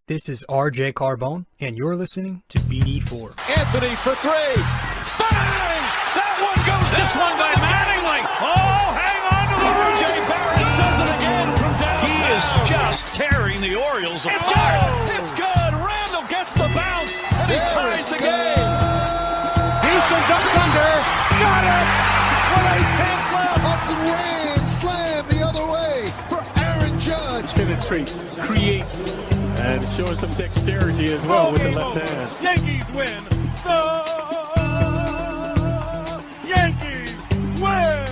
This is RJ Carbone, and you're listening to BD4. Anthony for three. Bang! That one goes down. This one by Mattingly. Oh, hang on to the RJ Barrett does it again from downtown. He is just tearing the Orioles apart. It's good. Randle gets the bounce, and he ties the game. Houston ducks under. Got it! With 8 tenths left. Up and ran. Slam the other way for Aaron Judge. Penetrates, creates, and showing some dexterity as well with the left hand. Yankees win. The Yankees win.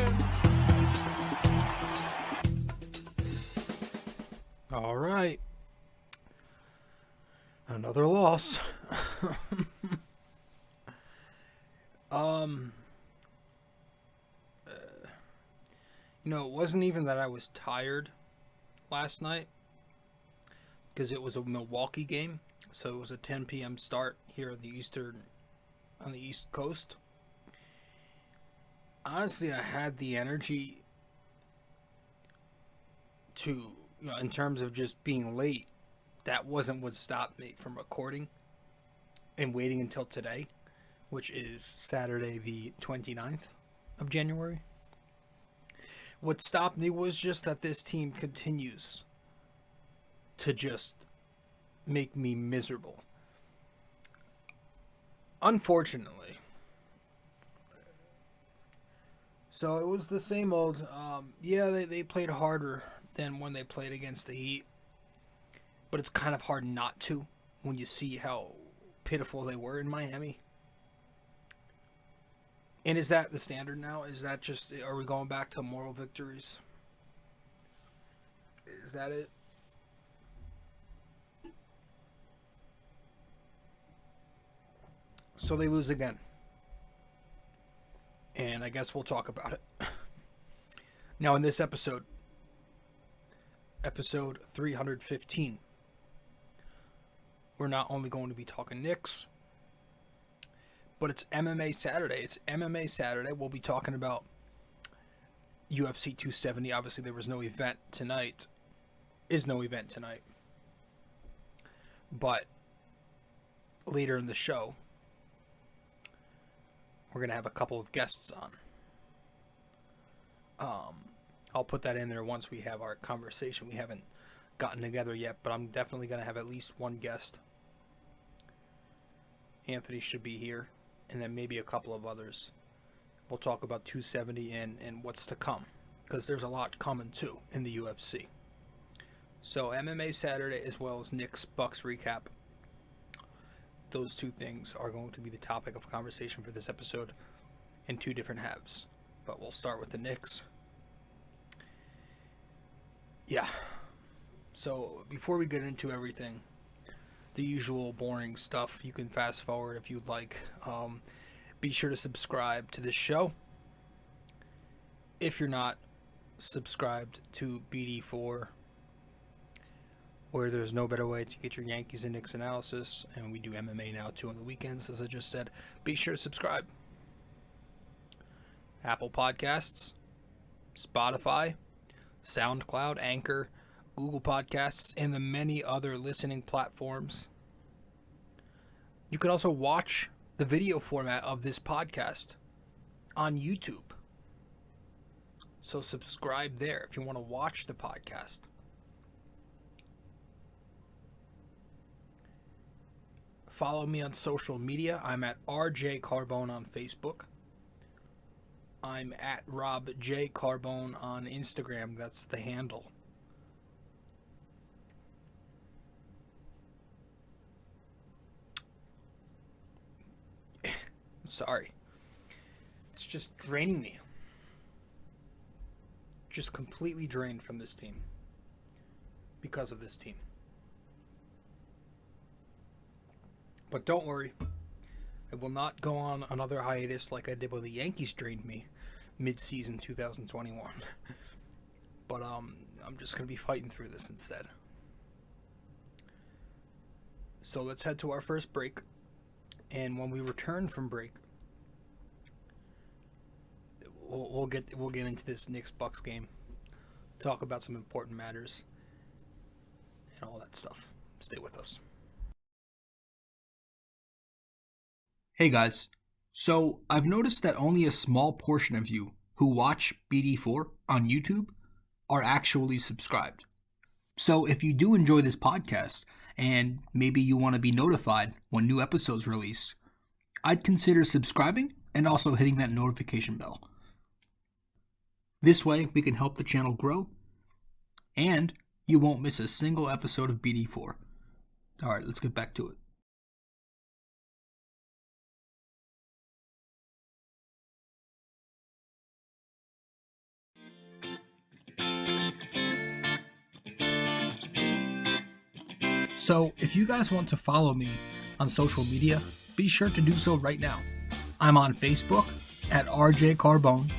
All right. Another loss. It wasn't even that I was tired last night, because it was a Milwaukee game, so it was a 10 p.m. start here on the East Coast. Honestly, I had the energy to, in terms of just being late, that wasn't what stopped me from recording and waiting until today, which is Saturday the 29th of January. What stopped me was just that this team continues to just make me miserable. Unfortunately. So it was the same old. They played harder than when they played against the Heat. But it's kind of hard not to when you see how pitiful they were in Miami. And is that the standard now? Is that just, are we going back to moral victories? Is that it? So they lose again. And I guess we'll talk about it. Now in this episode 315, we're not only going to be talking Knicks, but it's MMA Saturday. It's MMA Saturday. We'll be talking about UFC 270. Obviously, there was no event tonight. But later in the show, we're going to have a couple of guests on. I'll put that in there once we have our conversation. We haven't gotten together yet, but I'm definitely going to have at least one guest. Anthony should be here, and then maybe a couple of others. We'll talk about 270 and what's to come, because there's a lot coming too in the UFC. So MMA Saturday as well as Knicks-Bucks recap. Those two things are going to be the topic of conversation for this episode in two different halves. But we'll start with the Knicks. Yeah. So before we get into everything, the usual boring stuff, you can fast forward if you'd like. Be sure to subscribe to this show. If you're not subscribed to BD4, where there's no better way to get your Yankees and Knicks analysis, and we do MMA now too on the weekends, as I just said, be sure to subscribe. Apple Podcasts, Spotify, SoundCloud, Anchor, Google Podcasts, and the many other listening platforms. You can also watch the video format of this podcast on YouTube. So subscribe there if you want to watch the podcast. Follow me on social media. I'm at RJ Carbone on Facebook. I'm at Rob J. Carbone on Instagram. That's the handle. Sorry. It's just draining me. Just completely drained from this team. Because of this team. But don't worry. I will not go on another hiatus like I did when the Yankees drained me mid-season 2021. But I'm just going to be fighting through this instead. So let's head to our first break. And when we return from break, we'll get into this Knicks-Bucks game, talk about some important matters, and all that stuff. Stay with us. Hey guys, so I've noticed that only a small portion of you who watch BD4 on YouTube are actually subscribed. So if you do enjoy this podcast and maybe you want to be notified when new episodes release, I'd consider subscribing and also hitting that notification bell. This way we can help the channel grow and you won't miss a single episode of BD4. Alright, let's get back to it. So, if you guys want to follow me on social media, be sure to do so right now. I'm on Facebook at rjcarbone,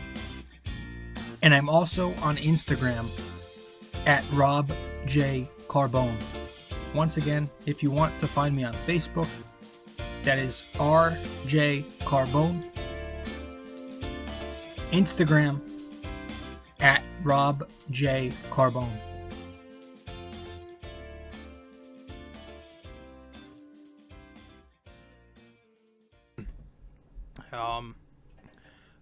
and I'm also on Instagram at rjcarbone. Once again, if you want to find me on Facebook, that is rjcarbone. Instagram at robjcarbone.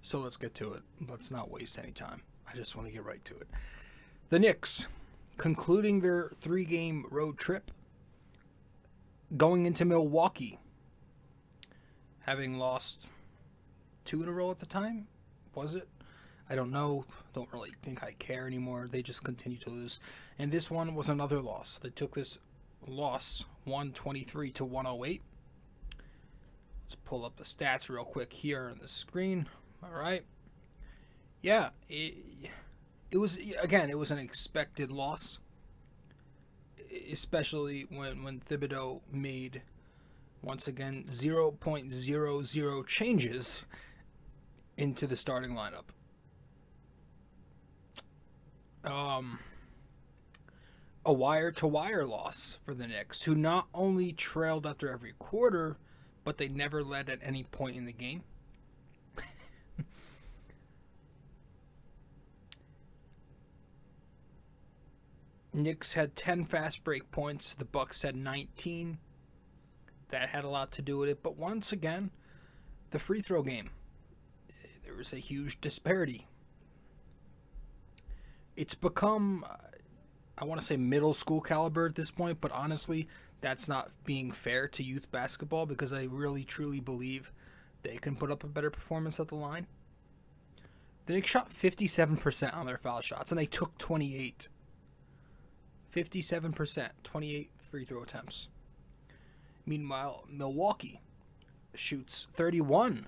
So let's get to it. Let's not waste any time. I just want to get right to it. The Knicks, concluding their 3-game road trip, going into Milwaukee, having lost 2 in a row at the time, was it? I don't know. Don't really think I care anymore. They just continue to lose. And this one was another loss. They took this loss 123-108. Let's pull up the stats real quick here on the screen. All right. Yeah, it was, again, it was an expected loss, especially when Thibodeau made, once again, 0.00 changes into the starting lineup. A wire-to-wire loss for the Knicks, who not only trailed after every quarter, but they never led at any point in the game. Knicks had 10 fast break points. The Bucks had 19. That had a lot to do with it. But once again, the free throw game, there was a huge disparity. It's become, I want to say middle school caliber at this point, but honestly, that's not being fair to youth basketball because I really truly believe they can put up a better performance at the line. The Knicks shot 57% on their foul shots, and they took 28. 57%, 28 free throw attempts. Meanwhile, Milwaukee shoots 31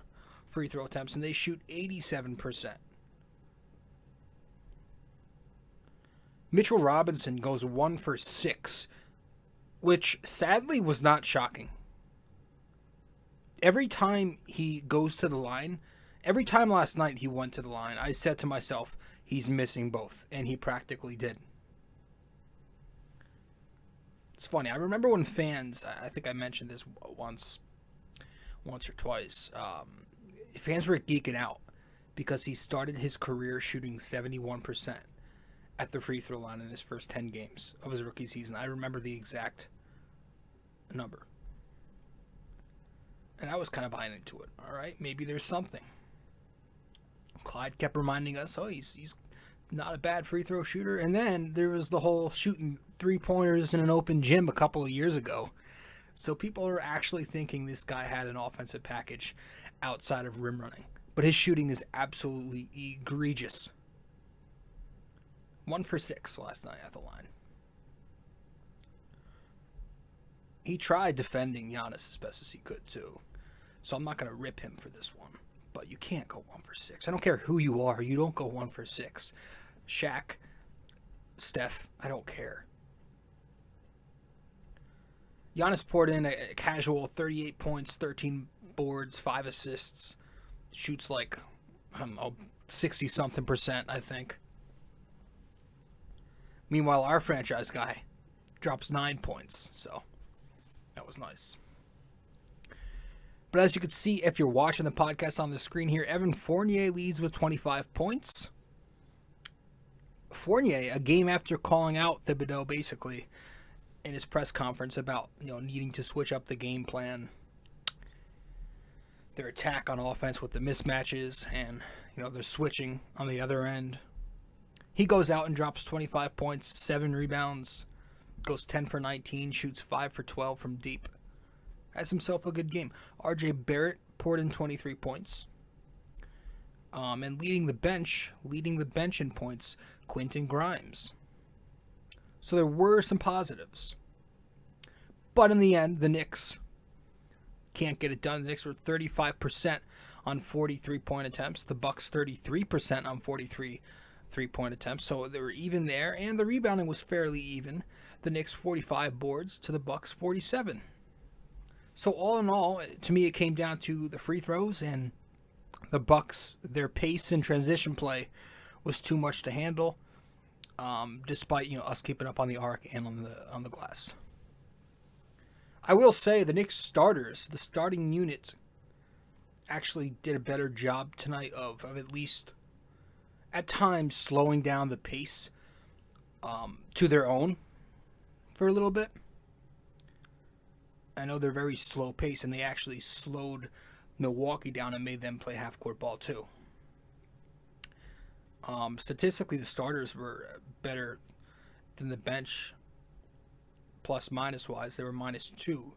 free throw attempts, and they shoot 87%. Mitchell Robinson goes 1 for 6, which sadly was not shocking. Every time he goes to the line, every time last night he went to the line, I said to myself, he's missing both, and he practically did. It's funny. I remember when fans, I think I mentioned this once or twice, fans were geeking out because he started his career shooting 71% at the free throw line in his first 10 games of his rookie season. I remember the exact number. And I was kind of buying into it. All right, maybe there's something. Clyde kept reminding us, oh, he's not a bad free throw shooter. And then there was the whole shooting 3-pointers in an open gym a couple of years ago. So people are actually thinking this guy had an offensive package outside of rim running. But his shooting is absolutely egregious. 1 for 6 last night at the line. He tried defending Giannis as best as he could too. So I'm not going to rip him for this one. But you can't go 1 for 6. I don't care who you are. You don't go 1 for 6. Shaq, Steph, I don't care. Giannis poured in a casual 38 points, 13 boards, 5 assists. Shoots like, 60-something%, I think. Meanwhile, our franchise guy drops 9 points. So, that was nice. But as you can see, if you're watching the podcast on the screen here, Evan Fournier leads with 25 points. Fournier, a game after calling out Thibodeau, basically, in his press conference about, needing to switch up the game plan, their attack on offense with the mismatches, and, they're switching on the other end. He goes out and drops 25 points, 7 rebounds, goes 10 for 19, shoots 5 for 12 from deep. Has himself a good game. RJ Barrett poured in 23 points. And leading the bench in points, Quentin Grimes. So there were some positives. But in the end, the Knicks can't get it done. The Knicks were 35% on 43 point attempts. The Bucks 33% on 43 3-point attempts. So they were even there, and the rebounding was fairly even. The Knicks 45 boards to the Bucks 47. So all in all, to me, it came down to the free throws, and the Bucks, their pace and transition play was too much to handle, despite us keeping up on the arc and on the glass. I will say the Knicks starters, the starting unit, actually did a better job tonight of at least at times slowing down the pace to their own for a little bit. I know they're very slow pace, and they actually slowed Milwaukee down and made them play half-court ball too. Statistically, the starters were better than the bench, plus-minus wise. They were -2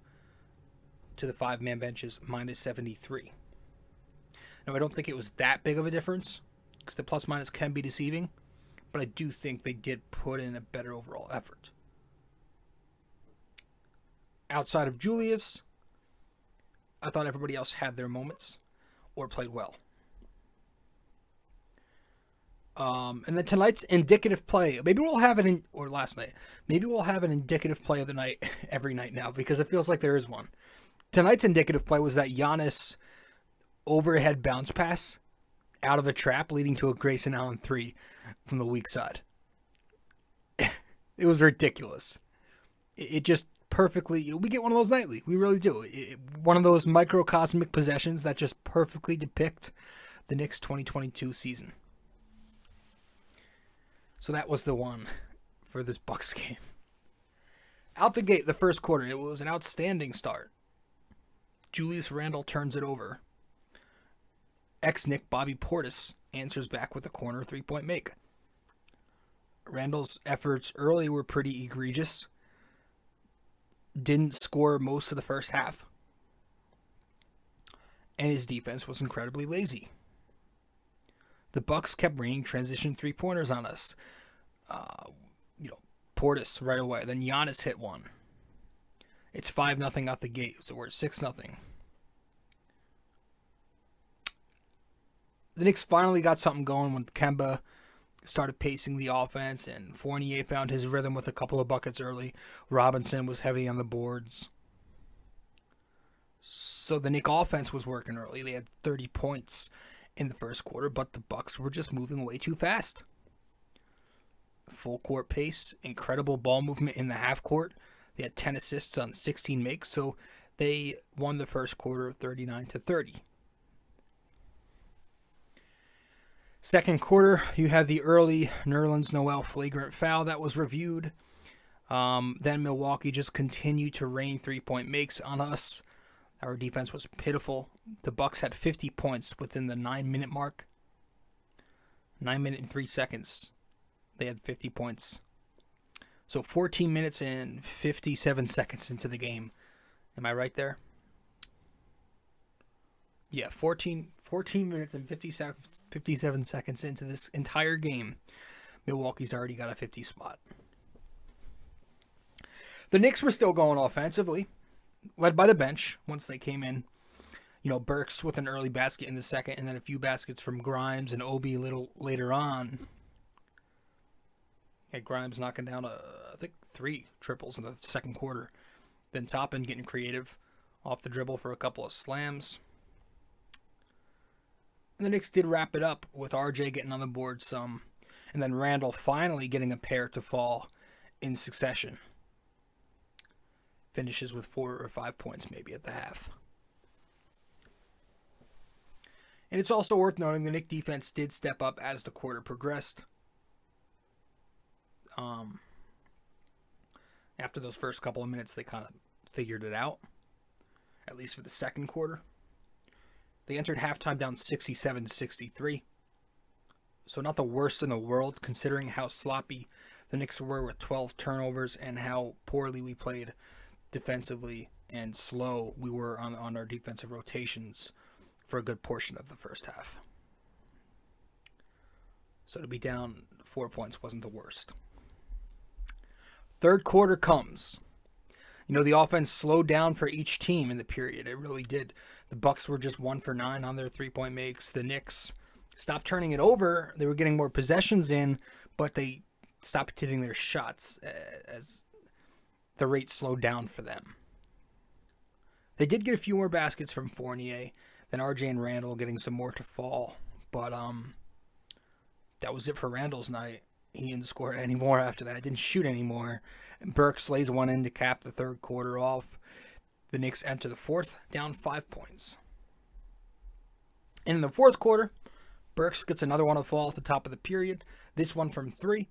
to the 5-man benches, -73. Now, I don't think it was that big of a difference, because the plus-minus can be deceiving, but I do think they did put in a better overall effort. Outside of Julius, I thought everybody else had their moments or played well. And then tonight's indicative play, maybe we'll have it or last night, maybe we'll have an indicative play of the night every night now, because it feels like there is one. Tonight's indicative play was that Giannis overhead bounce pass out of a trap, leading to a Grayson Allen 3 from the weak side. It was ridiculous. It just perfectly, we get one of those nightly. We really do. One of those microcosmic possessions that just perfectly depict the Knicks 2022 season. So that was the one for this Bucks game. Out the gate, the first quarter, it was an outstanding start. Julius Randle turns it over. Ex-Knick Bobby Portis answers back with a corner 3-point make. Randle's efforts early were pretty egregious. Didn't score most of the first half. And his defense was incredibly lazy. The Bucks kept raining transition 3-pointers on us. Portis right away. Then Giannis hit one. It's 5-0 out the gate. So we're at 6-0. The Knicks finally got something going when Kemba started pacing the offense, and Fournier found his rhythm with a couple of buckets early. Robinson was heavy on the boards. So the Knick offense was working early. They had 30 points in the first quarter, but the Bucks were just moving way too fast. Full court pace, incredible ball movement in the half court. They had 10 assists on 16 makes, so they won the first quarter 39-30. Second quarter, you had the early Nerlens Noel flagrant foul that was reviewed. Then Milwaukee just continued to rain 3-point makes on us. Our defense was pitiful. The Bucks had 50 points within the 9-minute mark. 9 minutes and 3 seconds. They had 50 points. So 14 minutes and 57 seconds into the game. Am I right there? Yeah, 14 minutes and 57 seconds into this entire game. Milwaukee's already got a 50 spot. The Knicks were still going offensively, led by the bench once they came in. Burks with an early basket in the second, and then a few baskets from Grimes and Obi a little later on. Had Grimes knocking down, I think, 3 triples in the second quarter. Then Toppin getting creative off the dribble for a couple of slams. And the Knicks did wrap it up with RJ getting on the board some, and then Randle finally getting a pair to fall in succession. Finishes with 4 or 5 points maybe at the half. And it's also worth noting the Knicks defense did step up as the quarter progressed. After those first couple of minutes, they kind of figured it out, at least for the second quarter. They entered halftime down 67-63. So not the worst in the world, considering how sloppy the Knicks were with 12 turnovers and how poorly we played defensively and slow we were on our defensive rotations for a good portion of the first half. So to be down 4 points wasn't the worst. Third quarter comes. The offense slowed down for each team in the period. It really did. The Bucks were just 1 for 9 on their three-point makes. The Knicks stopped turning it over. They were getting more possessions in, but they stopped hitting their shots as the rate slowed down for them. They did get a few more baskets from Fournier, then RJ and Randle getting some more to fall. But that was it for Randle's night. He didn't score any more after that. Didn't shoot anymore. And Burks lays one in to cap the third quarter off. The Knicks enter the fourth, down 5 points. And in the fourth quarter, Burks gets another one to fall at the top of the period. This one from 3.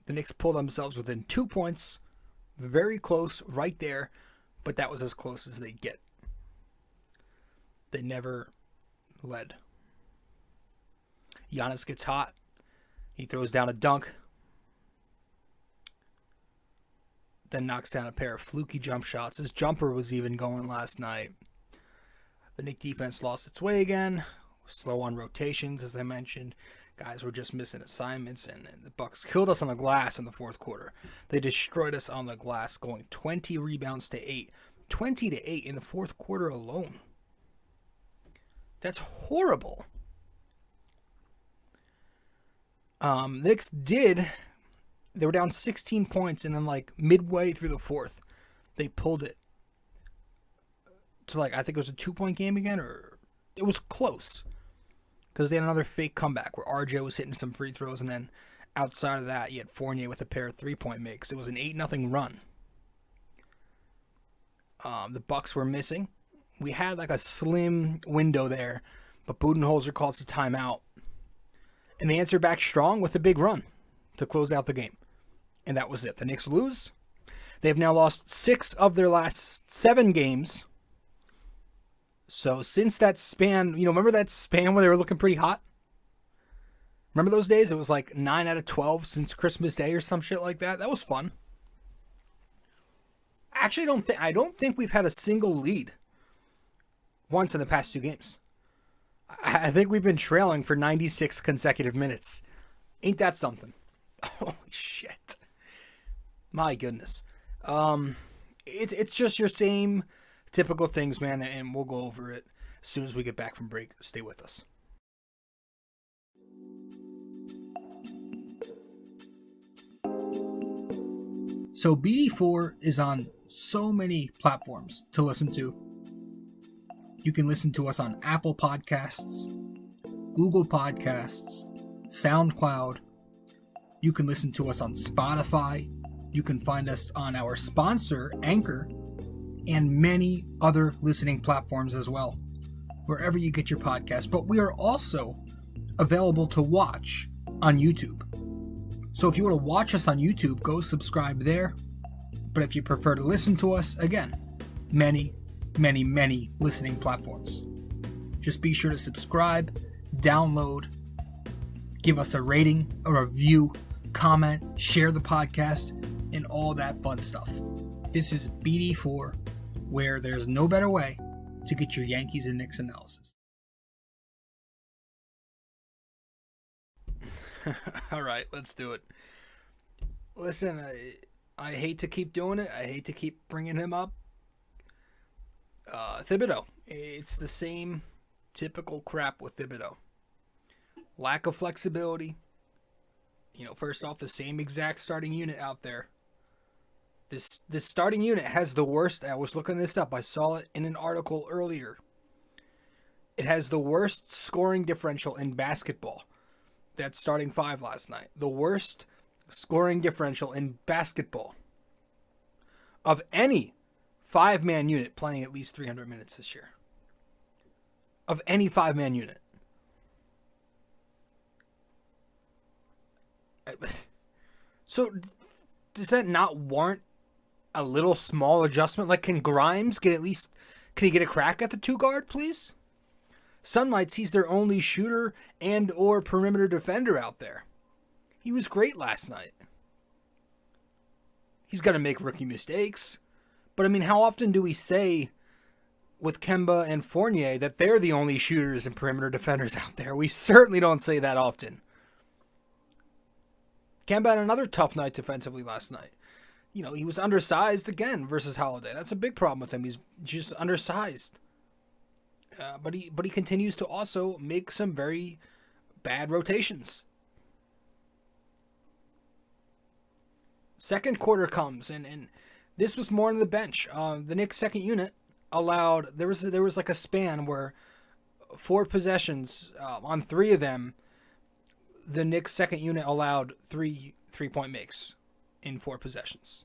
The Knicks pull themselves within 2 points. Very close, right there. But that was as close as they get. They never led. Giannis gets hot. He throws down a dunk. Then knocks down a pair of fluky jump shots. His jumper was even going last night. The Knicks defense lost its way again. Slow on rotations, as I mentioned. Guys were just missing assignments, and the Bucks killed us on the glass in the fourth quarter. They destroyed us on the glass, going 20 rebounds to 8. 20 to 8 in the fourth quarter alone. That's horrible. The Knicks they were down 16 points, and then midway through the fourth, they pulled it to I think it was a 2-point game again, or it was close because they had another fake comeback where RJ was hitting some free throws, and then outside of that, you had Fournier with a pair of 3-point makes. It was an 8-0 run. The Bucks were missing. We had a slim window there, but Budenholzer calls a timeout. And they answer back strong with a big run to close out the game. And that was it. The Knicks lose. They've now lost 6 of their last 7 games. So since that span, remember that span where they were looking pretty hot? Remember those days? It was 9 out of 12 since Christmas Day or some shit like that. That was fun. Actually, I don't think we've had a single lead once in the past 2 games. I think we've been trailing for 96 consecutive minutes. Ain't that something? Holy shit. My goodness. It's just your same typical things, man, and we'll go over it as soon as we get back from break. Stay with us. So BD4 is on so many platforms to listen to. You can listen to us on Apple Podcasts, Google Podcasts, SoundCloud. You can listen to us on Spotify. You can find us on our sponsor, Anchor, and many other listening platforms as well, wherever you get your podcasts. But we are also available to watch on YouTube. So if you want to watch us on YouTube, go subscribe there. But if you prefer to listen to us, again, many listening platforms. Just be sure to subscribe, download, give us a rating, a review, comment, share the podcast, and all that fun stuff. This is BD4, where there's no better way to get your Yankees and Knicks analysis. All right, let's do it. Listen, I hate to keep doing it. I hate to keep bringing him up. Thibodeau. It's the same typical crap with Thibodeau. Lack of flexibility. First off, the same exact starting unit out there. This starting unit has the worst. I was looking this up. I saw it in an article earlier. It has the worst scoring differential in basketball. That starting 5 last night. The worst scoring differential in basketball of any 5-man unit playing at least 300 minutes this year. Of any 5-man unit. So, does that not warrant a little small adjustment? Like, can Grimes can he get a crack at the 2 guard, please? Some nights he's their only shooter and or perimeter defender out there. He was great last night. He's going to make rookie mistakes. But, I mean, how often do we say with Kemba and Fournier that they're the only shooters and perimeter defenders out there? We certainly don't say that often. Kemba had another tough night defensively last night. You know, he was undersized again versus Holiday. That's a big problem with him. He's just undersized. But he continues to also make some very bad rotations. Second quarter comes, and this was more on the bench. The Knicks' second unit allowed, there was like a span where 4 possessions, on 3 of them, the Knicks' second unit allowed 3 3-point makes in 4 possessions.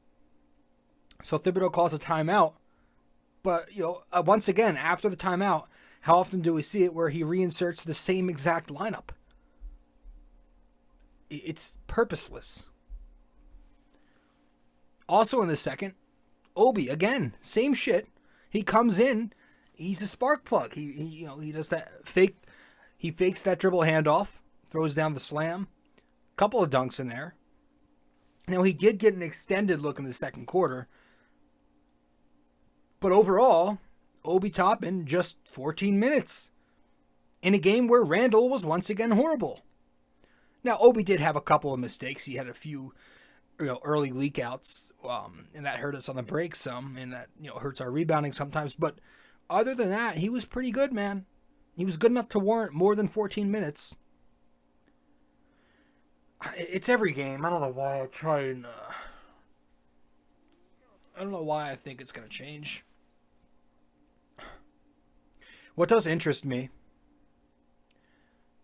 So Thibodeau calls a timeout, but once again, after the timeout, how often do we see it where he reinserts the same exact lineup? It's purposeless. Also in the second, Obi, again, same shit. He comes in, he's a spark plug. He does that fake, he fakes that dribble handoff, throws down the slam, couple of dunks in there. Now he did get an extended look in the second quarter, but overall, Obi Toppin just 14 minutes in a game where Randle was once again horrible. Now Obi did have a couple of mistakes. He had a few early leakouts, and that hurt us on the break some, and that hurts our rebounding sometimes. But other than that, he was pretty good, man. He was good enough to warrant more than 14 minutes. It's every game. I don't know why I try and... I don't know why I think it's going to change. What does interest me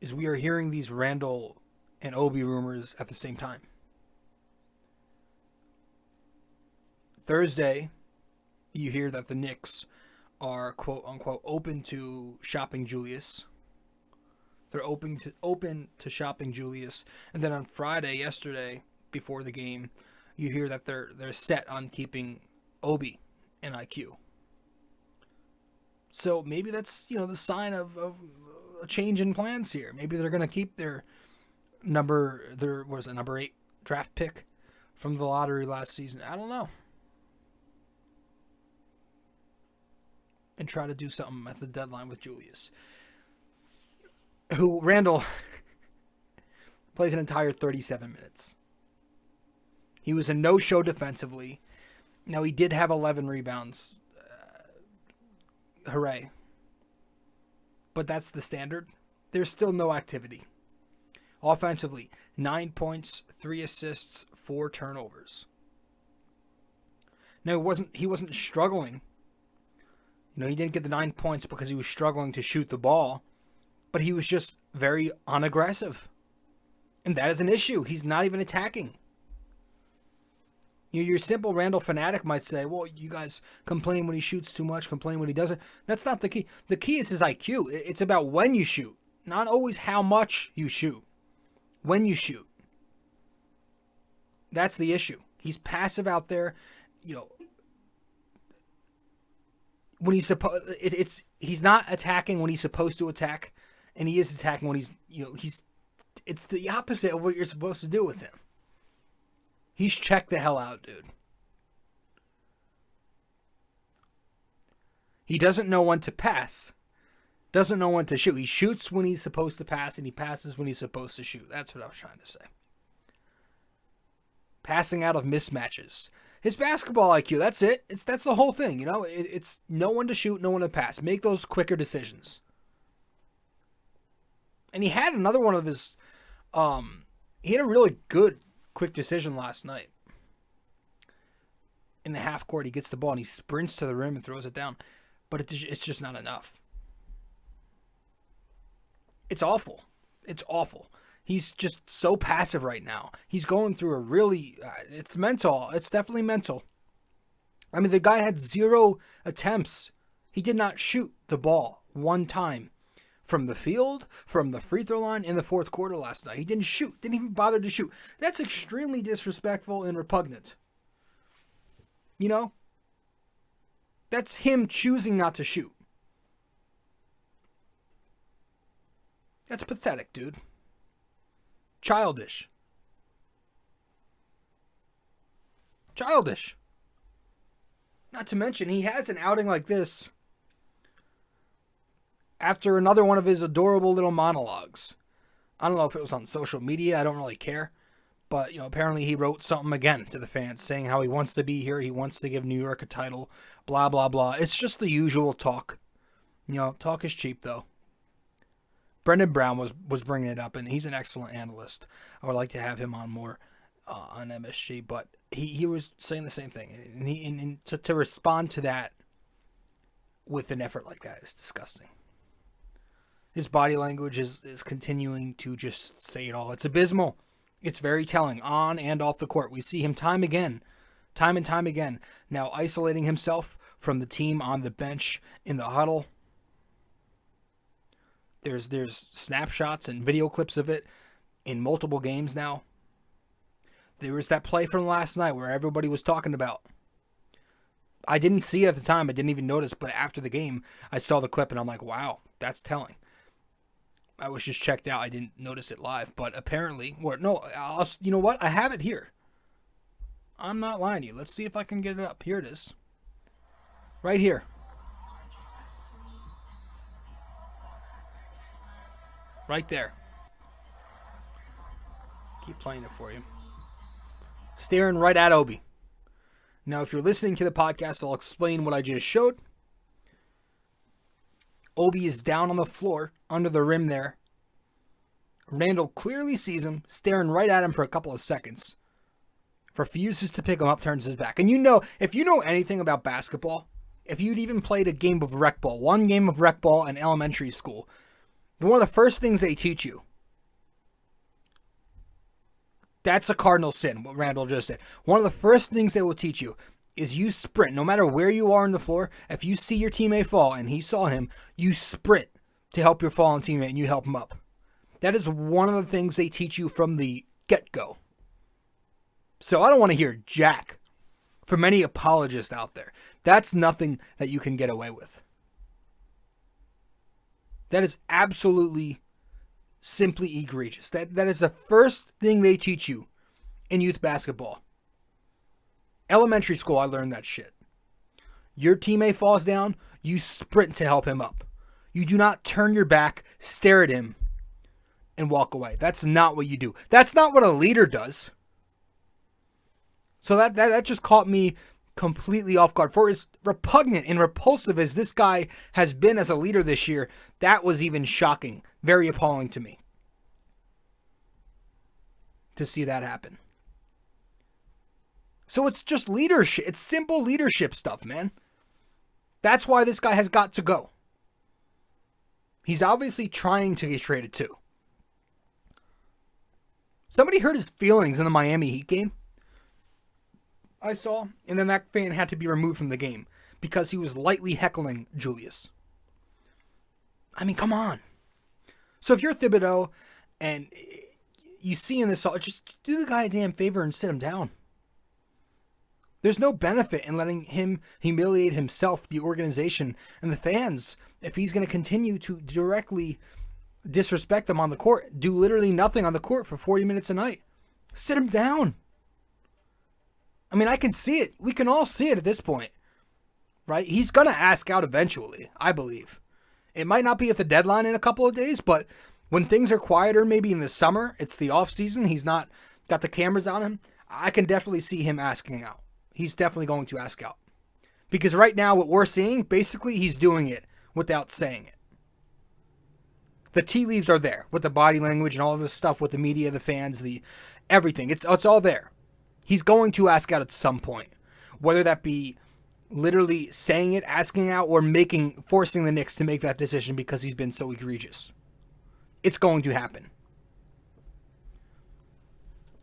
is we are hearing these Randle and Obi rumors at the same time. Thursday, you hear that the Knicks are quote-unquote open to shopping Julius. They're open to shopping Julius. And then on Friday, yesterday, before the game, you hear that they're set on keeping Obi and IQ. So maybe that's the sign of a change in plans here. Maybe they're going to keep their number 8 draft pick from the lottery last season. I don't know. And try to do something at the deadline with Julius, who Randle plays an entire 37 minutes. He was a no-show defensively. Now, he did have 11 rebounds. Hooray. But that's the standard. There's still no activity. Offensively, 9 points, 3 assists, 4 turnovers. Now, he wasn't struggling. He didn't get the 9 points because he was struggling to shoot the ball, but he was just very unaggressive. And that is an issue. He's not even attacking. Your simple Randle fanatic might say, well, you guys complain when he shoots too much, complain when he doesn't. That's not the key. The key is his IQ. It's about when you shoot, not always how much you shoot. When you shoot. That's the issue. He's passive out there, when he's he's not attacking when he's supposed to attack, and he is attacking when it's the opposite of what you're supposed to do with him. He's checked the hell out, dude. He doesn't know when to pass. Doesn't know when to shoot. He shoots when he's supposed to pass, and he passes when he's supposed to shoot. That's what I was trying to say. Passing out of mismatches. His basketball IQ, that's it. That's the whole thing, It's no one to shoot, no one to pass. Make those quicker decisions. And he had another one of his... he had a really good quick decision last night. In the half court, he gets the ball and he sprints to the rim and throws it down. But it's just not enough. It's awful. It's awful. He's just so passive right now. He's going through a really... it's mental. It's definitely mental. I mean, the guy had 0 attempts. He did not shoot the ball one time. From the field, from the free throw line in the fourth quarter last night. He didn't shoot. Didn't even bother to shoot. That's extremely disrespectful and repugnant. You know? That's him choosing not to shoot. That's pathetic, dude. Childish. Childish. Not to mention, he has an outing like this after another one of his adorable little monologues. I don't know if it was on social media. I don't really care. But, apparently he wrote something again to the fans saying how he wants to be here. He wants to give New York a title. Blah, blah, blah. It's just the usual talk. Talk is cheap, though. Brendan Brown was bringing it up, and he's an excellent analyst. I would like to have him on more on MSG, but he was saying the same thing. And to respond to that with an effort like that is disgusting. His body language is continuing to just say it all. It's abysmal. It's very telling on and off the court. We see him time and time again, now isolating himself from the team on the bench in the huddle. There's snapshots and video clips of it in multiple games now. There was that play from last night where everybody was talking about. I didn't see it at the time. I didn't even notice, but after the game, I saw the clip and I'm like, wow, that's telling. I was just checked out. I didn't notice it live, but apparently, you know what? I have it here. I'm not lying to you. Let's see if I can get it up. Here it is. Right here. Right there. Keep playing it for you. Staring right at Obi. Now, if you're listening to the podcast, I'll explain what I just showed. Obi is down on the floor, under the rim there. Randle clearly sees him, staring right at him for a couple of seconds. Refuses to pick him up, turns his back. And if you know anything about basketball, if you'd even played a game of rec ball, one game of rec ball in elementary school, one of the first things they teach you, that's a cardinal sin, what Randle just did. One of the first things they will teach you is you sprint. No matter where you are on the floor, if you see your teammate fall, and he saw him, you sprint to help your fallen teammate and you help him up. That is one of the things they teach you from the get-go. So I don't want to hear jack from any apologist out there. That's nothing that you can get away with. That is absolutely simply egregious. That is the first thing they teach you in youth basketball. Elementary school, I learned that shit. Your teammate falls down, you sprint to help him up. You do not turn your back, stare at him, and walk away. That's not what you do. That's not what a leader does. So that just caught me completely off guard. For as repugnant and repulsive as this guy has been as a leader this year, that was even shocking. Very appalling to me to see that happen. So it's just leadership. It's simple leadership stuff, man. That's why this guy has got to go. He's obviously trying to get traded too. Somebody hurt his feelings in the Miami Heat game, I saw, and then that fan had to be removed from the game because he was lightly heckling Julius. I mean, come on. So if you're Thibodeau and you see in this, just do the guy a damn favor and sit him down. There's no benefit in letting him humiliate himself, the organization, and the fans if he's going to continue to directly disrespect them on the court, do literally nothing on the court for 40 minutes a night. Sit him down. I mean, I can see it. We can all see it at this point, right? He's going to ask out eventually, I believe. It might not be at the deadline in a couple of days, but when things are quieter, maybe in the summer, it's the off season, he's not got the cameras on him, I can definitely see him asking out. He's definitely going to ask out. Because right now, what we're seeing, basically, he's doing it without saying it. The tea leaves are there with the body language and all of this stuff with the media, the fans, the everything. It's all there. He's going to ask out at some point. Whether that be literally saying it, asking out, or forcing the Knicks to make that decision because he's been so egregious. It's going to happen.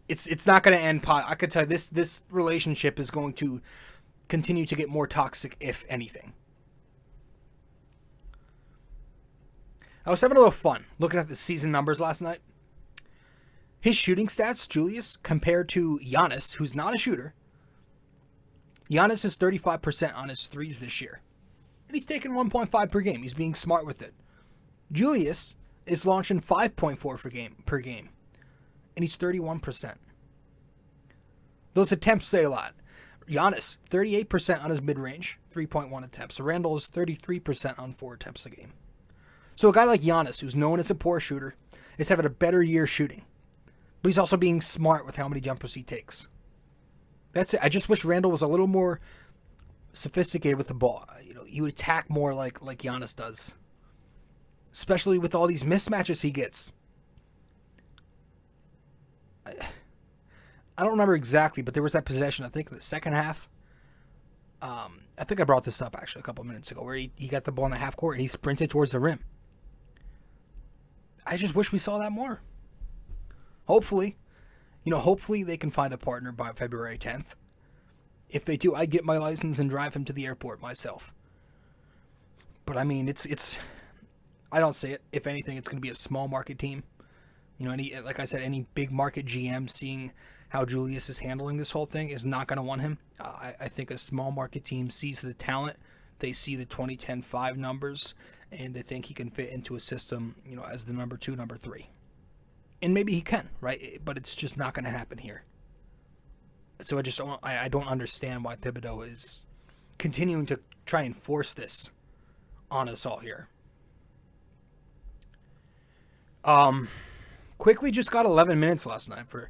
It's not going to end. I could tell you this relationship is going to continue to get more toxic, if anything. I was having a little fun looking at the season numbers last night. His shooting stats, Julius, compared to Giannis, who's not a shooter, Giannis is 35% on his threes this year. And he's taking 1.5 per game. He's being smart with it. Julius is launching 5.4 per game. And he's 31%. Those attempts say a lot. Giannis, 38% on his mid-range, 3.1 attempts. Randle is 33% on 4 attempts a game. So a guy like Giannis, who's known as a poor shooter, is having a better year shooting. But he's also being smart with how many jumpers he takes. That's it. I just wish Randle was a little more sophisticated with the ball. He would attack more like Giannis does. Especially with all these mismatches he gets. I don't remember exactly, but there was that possession, I think, in the second half. I think I brought this up, actually, a couple minutes ago, where he got the ball in the half court and he sprinted towards the rim. I just wish we saw that more. Hopefully. Hopefully they can find a partner by February 10th. If they do, I'd get my license and drive him to the airport myself. But, I mean, it's I don't see it. If anything, it's going to be a small market team. Like I said, any big market GM seeing how Julius is handling this whole thing is not going to want him. I think a small market team sees the talent. They see the 2010-5 numbers, and they think he can fit into a system, as the number 2, number 3. And maybe he can, right? But it's just not going to happen here. So I don't understand why Thibodeau is continuing to try and force this on us all here. Quickly just got 11 minutes last night for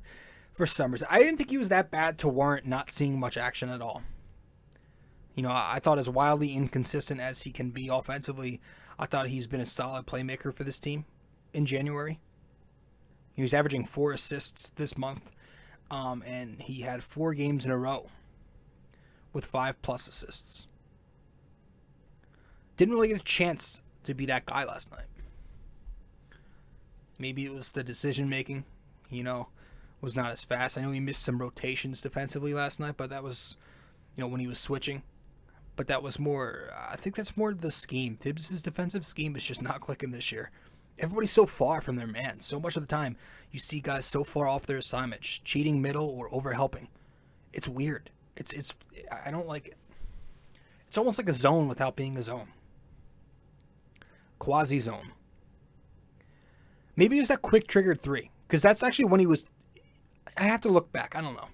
Summers. I didn't think he was that bad to warrant not seeing much action at all. I thought as wildly inconsistent as he can be offensively, I thought he's been a solid playmaker for this team in January. He was averaging 4 assists this month, and he had 4 games in a row with 5+ assists. Didn't really get a chance to be that guy last night. Maybe it was the decision-making, was not as fast. I know he missed some rotations defensively last night, but that was, when he was switching. But that was more, I think that's more the scheme. Tibbs' defensive scheme is just not clicking this year. Everybody's so far from their man. So much of the time, you see guys so far off their assignments, cheating middle or overhelping. It's weird. I don't like it. It's almost like a zone without being a zone. Quasi-zone. Maybe it was that quick triggered 3. Because that's actually when he was... I have to look back. I don't know.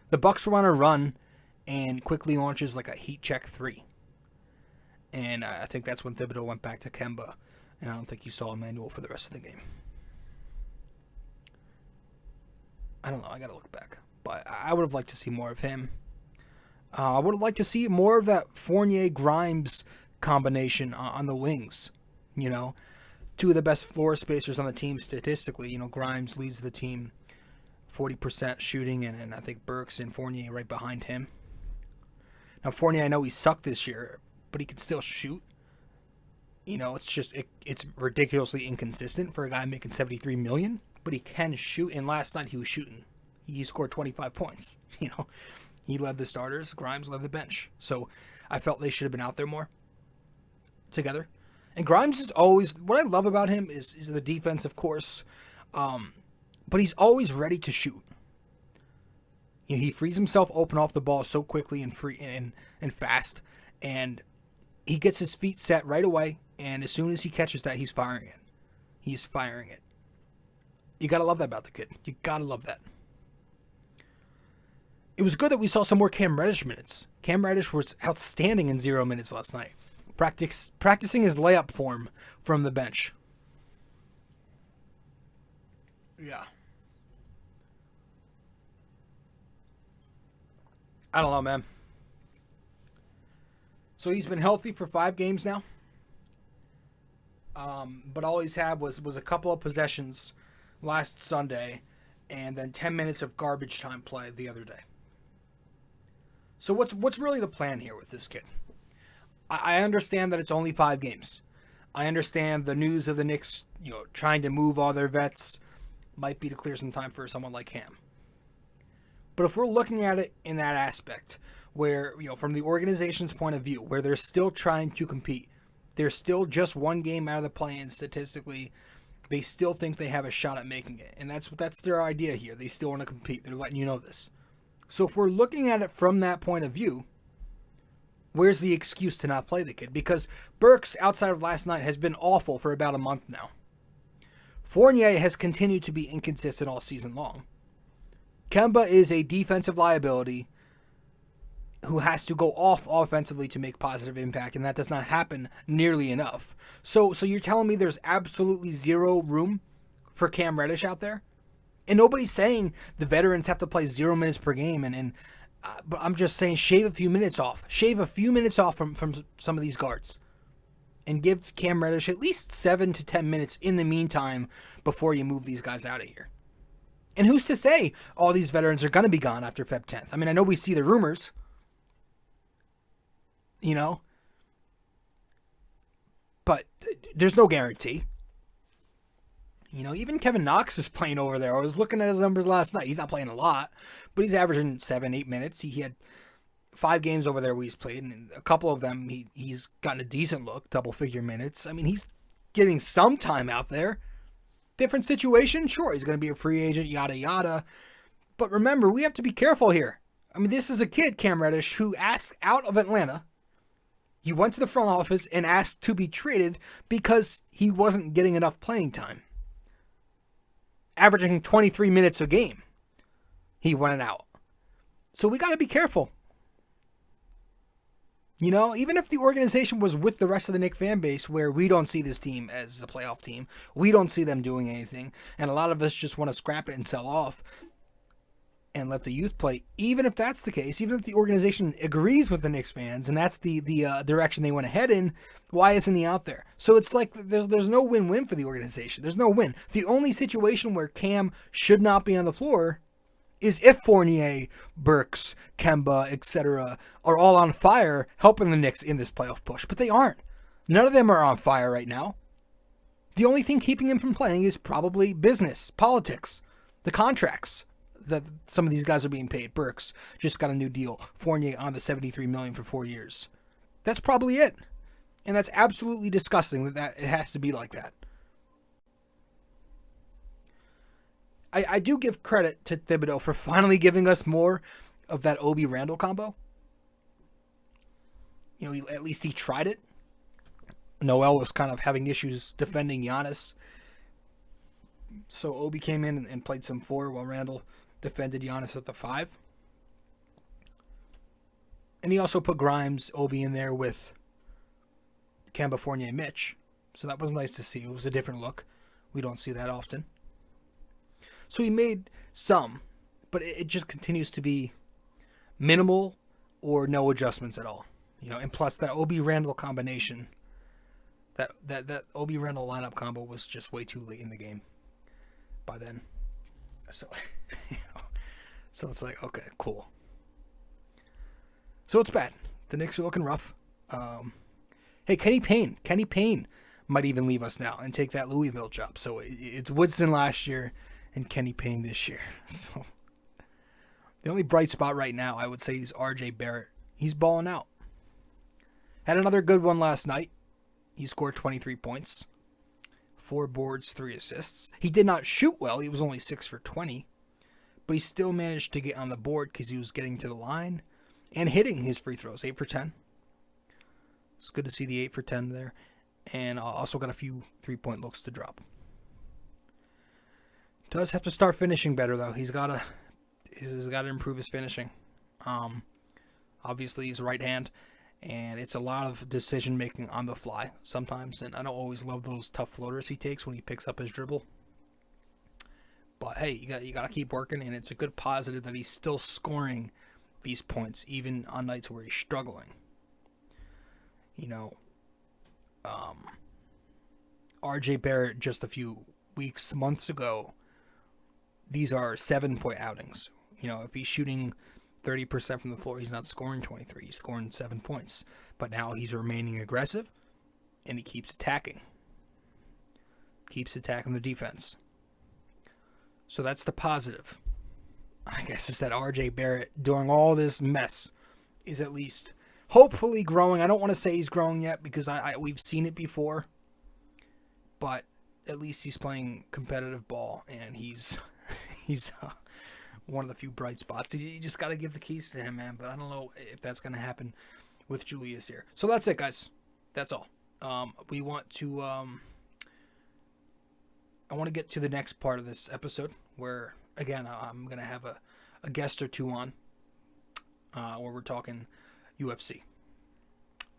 The Bucks were on a run and quickly launches like a heat check 3. And I think that's when Thibodeau went back to Kemba. And I don't think you saw Emmanuel for the rest of the game. I don't know. I got to look back. But I would have liked to see more of him. I would have liked to see more of that Fournier Grimes combination on the wings. 2 of the best floor spacers on the team statistically. Grimes leads the team 40% shooting, and I think Burks and Fournier right behind him. Now, Fournier, I know he sucked this year, but he can still shoot. It's ridiculously inconsistent for a guy making $73 million, but he can shoot, and last night he was shooting. He scored 25 points. He led the starters. Grimes led the bench. So I felt they should have been out there more together. And Grimes is always, what I love about him is the defense, of course, but he's always ready to shoot. He frees himself open off the ball so quickly and free and fast, and he gets his feet set right away, and as soon as he catches that, he's firing it. He's firing it. You gotta love that about the kid. You gotta love that. It was good that we saw some more Cam Reddish minutes. Cam Reddish was outstanding in 0 minutes last night. Practicing his layup form from the bench. Yeah. I don't know, man. So he's been healthy for 5 games now. But all he's had was a couple of possessions last Sunday and then 10 minutes of garbage time play the other day. So what's really the plan here with this kid? I understand that it's only 5 games. I understand the news of the Knicks, trying to move all their vets might be to clear some time for someone like him. But if we're looking at it in that aspect, where, from the organization's point of view, where they're still trying to compete, they're still just 1 game out of the play-in statistically, they still think they have a shot at making it. And that's their idea here. They still want to compete. They're letting you know this. So if we're looking at it from that point of view, where's the excuse to not play the kid? Because Burks, outside of last night, has been awful for about a month now. Fournier has continued to be inconsistent all season long. Kemba is a defensive liability who has to go off offensively to make positive impact, and that does not happen nearly enough. So you're telling me there's absolutely zero room for Cam Reddish out there? And nobody's saying the veterans have to play 0 minutes per game, but I'm just saying shave a few minutes off. Shave a few minutes off from some of these guards. And give Cam Reddish at least 7 to 10 minutes in the meantime before you move these guys out of here. And who's to say all these veterans are going to be gone after Feb 10th? I mean, I know we see the rumors, but there's no guarantee. Even Kevin Knox is playing over there. I was looking at his numbers last night. He's not playing a lot, but he's averaging 7-8 minutes. He had 5 games over there where he's played, and a couple of them he's gotten a decent look, double-figure minutes. I mean, he's getting some time out there. Different situation, sure, he's going to be a free agent, yada, yada. But remember, we have to be careful here. I mean, this is a kid, Cam Reddish, who asked out of Atlanta. He went to the front office and asked to be traded because he wasn't getting enough playing time. Averaging 23 minutes a game, he went out. So we got to be careful. Even if the organization was with the rest of the Knicks fan base where we don't see this team as a playoff team, we don't see them doing anything, and a lot of us just want to scrap it and sell off and let the youth play, even if that's the case, even if the organization agrees with the Knicks fans and that's the direction they want to head in, why isn't he out there? So it's like there's no win-win for the organization. There's no win. The only situation where Cam should not be on the floor is if Fournier, Burks, Kemba, etc. are all on fire helping the Knicks in this playoff push. But they aren't. None of them are on fire right now. The only thing keeping him from playing is probably business, politics, the contracts that some of these guys are being paid. Burks just got a new deal. Fournier on the $73 million for 4 years. That's probably it. And that's absolutely disgusting that it has to be like that. I do give credit to Thibodeau for finally giving us more of that Obi-Randle combo. At least he tried it. Noel was kind of having issues defending Giannis. So Obi came in and played some 4 while Randle defended Giannis at the 5. And he also put Grimes, Obi in there with Kemba, Fournier, Mitch. So that was nice to see. It was a different look. We don't see that often. So he made some, but it just continues to be minimal or no adjustments at all. And plus that Obi-Randle combination, that Obi-Randle lineup combo was just way too late in the game by then. So, so it's like, okay, cool. So it's bad. The Knicks are looking rough. Hey, Kenny Payne might even leave us now and take that Louisville job. So it's Woodson last year and Kenny Payne this year. So the only bright spot right now, I would say, is RJ Barrett. He's balling out. Had another good one last night. He scored 23 points. 4 boards, 3 assists. He did not shoot well. He was only 6 for 20. But he still managed to get on the board because he was getting to the line and hitting his free throws. 8 for 10. It's good to see the 8 for 10 there. And also got a few 3-point looks to drop. Does have to start finishing better, though. He's got to improve his finishing. Obviously, he's right hand, and it's a lot of decision-making on the fly sometimes, and I don't always love those tough floaters he takes when he picks up his dribble. But, hey, you got to keep working, and it's a good positive that he's still scoring these points, even on nights where he's struggling. RJ Barrett just a few months ago, these are 7-point outings. If he's shooting 30% from the floor, he's not scoring 23. He's scoring 7 points. But now he's remaining aggressive, and he keeps attacking. Keeps attacking the defense. So that's the positive. I guess is that RJ Barrett, during all this mess, is at least hopefully growing. I don't want to say he's growing yet because we've seen it before. But at least he's playing competitive ball, and he's one of the few bright spots. You just got to give the keys to him, man. But I don't know if that's going to happen with Julius here. So that's it, guys. That's all. We want to... I want to get to the next part of this episode where, again, I'm going to have a guest or two on where we're talking UFC.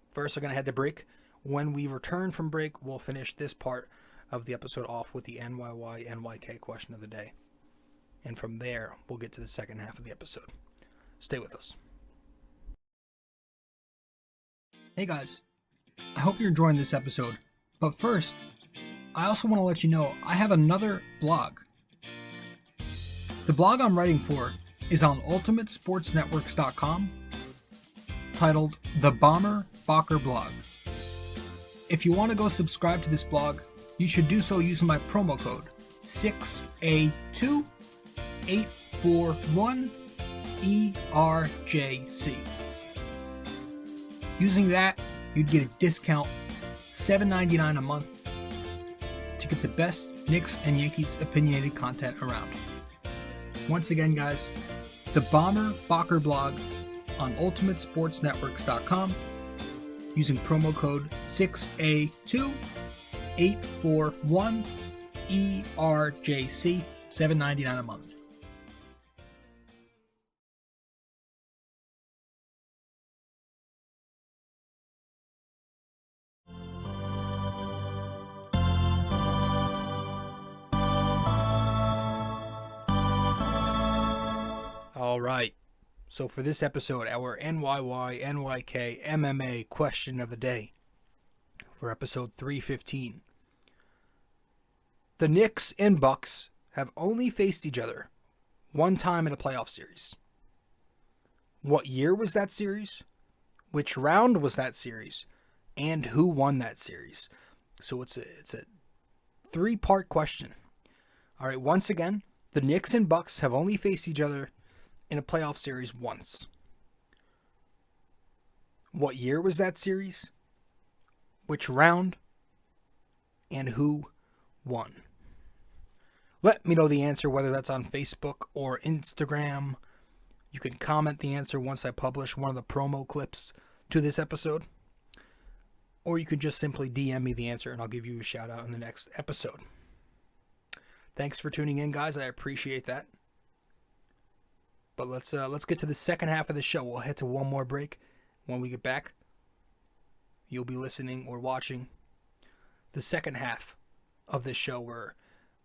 First, we're going to head to break. When we return from break, we'll finish this part of the episode off with the NYY-NYK question of the day. And from there, we'll get to the second half of the episode. Stay with us. Hey guys, I hope you're enjoying this episode. But first, I also want to let you know I have another blog. The blog I'm writing for is on ultimatesportsnetworks.com, titled The Bomber Bacher Blog. If you want to go subscribe to this blog, you should do so using my promo code 6A2841ERJC. Using that, you'd get a discount $7.99 a month to get the best Knicks and Yankees opinionated content around. Once again, guys, the Bomber Bacher blog on ultimatesportsnetworks.com using promo code 6A2841ERJC, $7.99 a month. All right. So for this episode, our NYY-NYK-MMA question of the day for episode 315. The Knicks and Bucks have only faced each other one time in a playoff series. What year was that series? Which round was that series? And who won that series? So it's a three-part question. All right, once again, the Knicks and Bucks have only faced each other in a playoff series once. What year was that series? Which round? And who won? Let me know the answer, whether that's on Facebook or Instagram. You can comment the answer once I publish one of the promo clips to this episode. Or you can just simply DM me the answer and I'll give you a shout out in the next episode. Thanks for tuning in, guys. I appreciate that. But let's get to the second half of the show. We'll head to one more break. When we get back, you'll be listening or watching the second half of this show where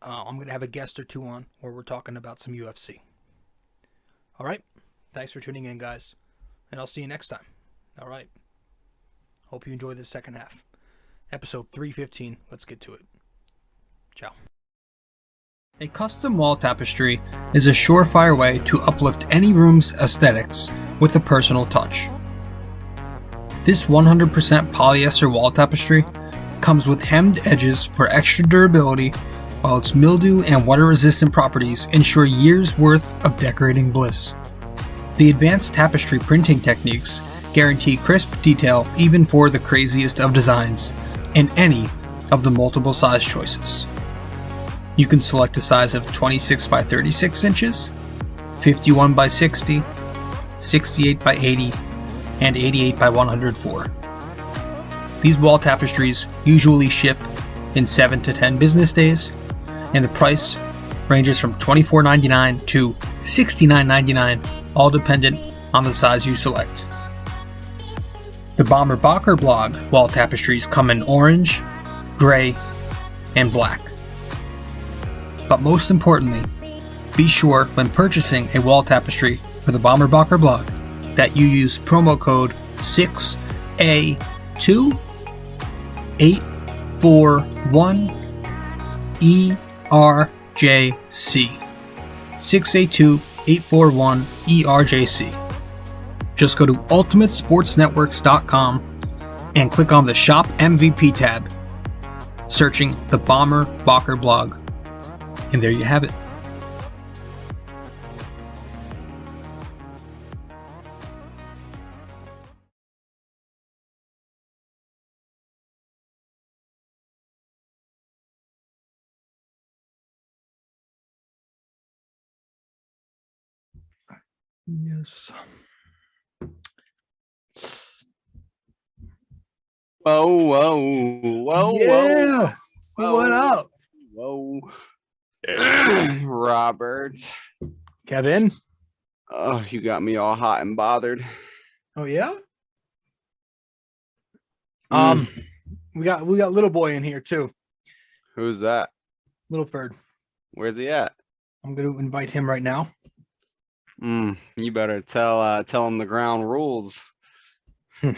I'm going to have a guest or two on where we're talking about some UFC. All right? Thanks for tuning in, guys. And I'll see you next time. All right? Hope you enjoy this second half. Episode 315. Let's get to it. Ciao. A custom wall tapestry is a surefire way to uplift any room's aesthetics with a personal touch. This 100% polyester wall tapestry comes with hemmed edges for extra durability, while its mildew and water-resistant properties ensure years' worth of decorating bliss. The advanced tapestry printing techniques guarantee crisp detail even for the craziest of designs in any of the multiple size choices. You can select a size of 26 by 36 inches, 51 by 60, 68 by 80, and 88 by 104. These wall tapestries usually ship in 7 to 10 business days, and the price ranges from $24.99 to $69.99, all dependent on the size you select. The Bomber Bacher blog wall tapestries come in orange, gray, and black. But most importantly, be sure when purchasing a wall tapestry for the Bomber Bacher blog that you use promo code 6A2841ERJC. 6A2841ERJC. Just go to ultimatesportsnetworks.com and click on the Shop MVP tab, searching the Bomber Bacher blog. And there you have it. Yes. Whoa. Yeah. What up? Whoa. Robert. Kevin? Oh, you got me all hot and bothered. Oh yeah? Mm. We got little boy in here too. Who's that? Littleford. Where's he at? I'm gonna invite him right now. You better tell him the ground rules. He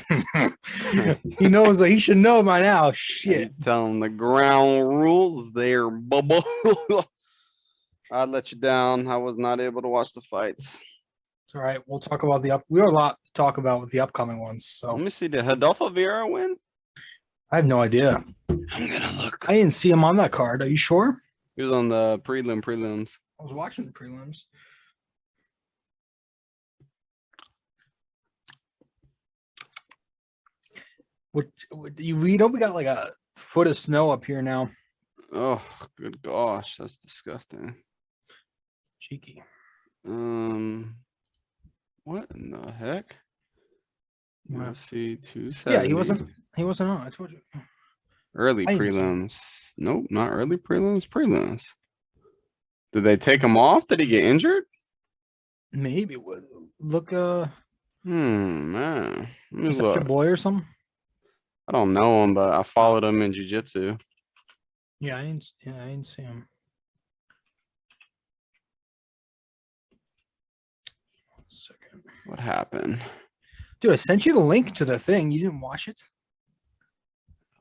knows that he should know by now. Shit. Tell him the ground rules there, bubba. I'd let you down. I was not able to watch the fights. It's all right. We'll talk about we have a lot to talk about with the upcoming ones. So Let me see. Did Rodolfo Vieira win? I have no idea. I'm gonna look. I didn't see him on that card. Are you sure? He was on the prelims. I was watching the prelims. We got like a foot of snow up here now. Oh, good gosh, that's disgusting. Cheeky. What in the heck? Wow. UFC 270. Yeah, he wasn't on. I told you. Early I didn't see prelims. Nope, not early prelims. Prelims. Did they take him off? Did he get injured? Maybe. Look, Man. Let me is that your look. boy or something? I don't know him, but I followed him in jiu-jitsu. Yeah, I didn't see him. One second. What happened? Dude, I sent you the link to the thing. You didn't watch it?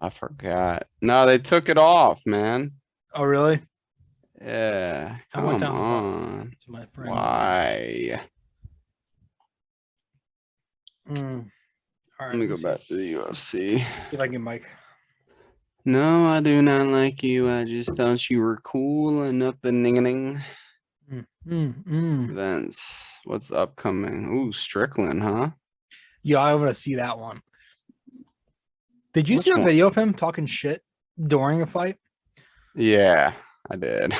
I forgot. No, they took it off, man. Oh, really? Yeah. I went Come down on. to my friends. Why? All right, Let me go back to the UFC. See if I can get Mike. No, I do not like you. I just thought you were cool and nothing. Events. What's upcoming? Ooh, Strickland, huh? Yeah, I want to see that one. Did you Which see the one? video of him talking shit during a fight? Yeah, I did.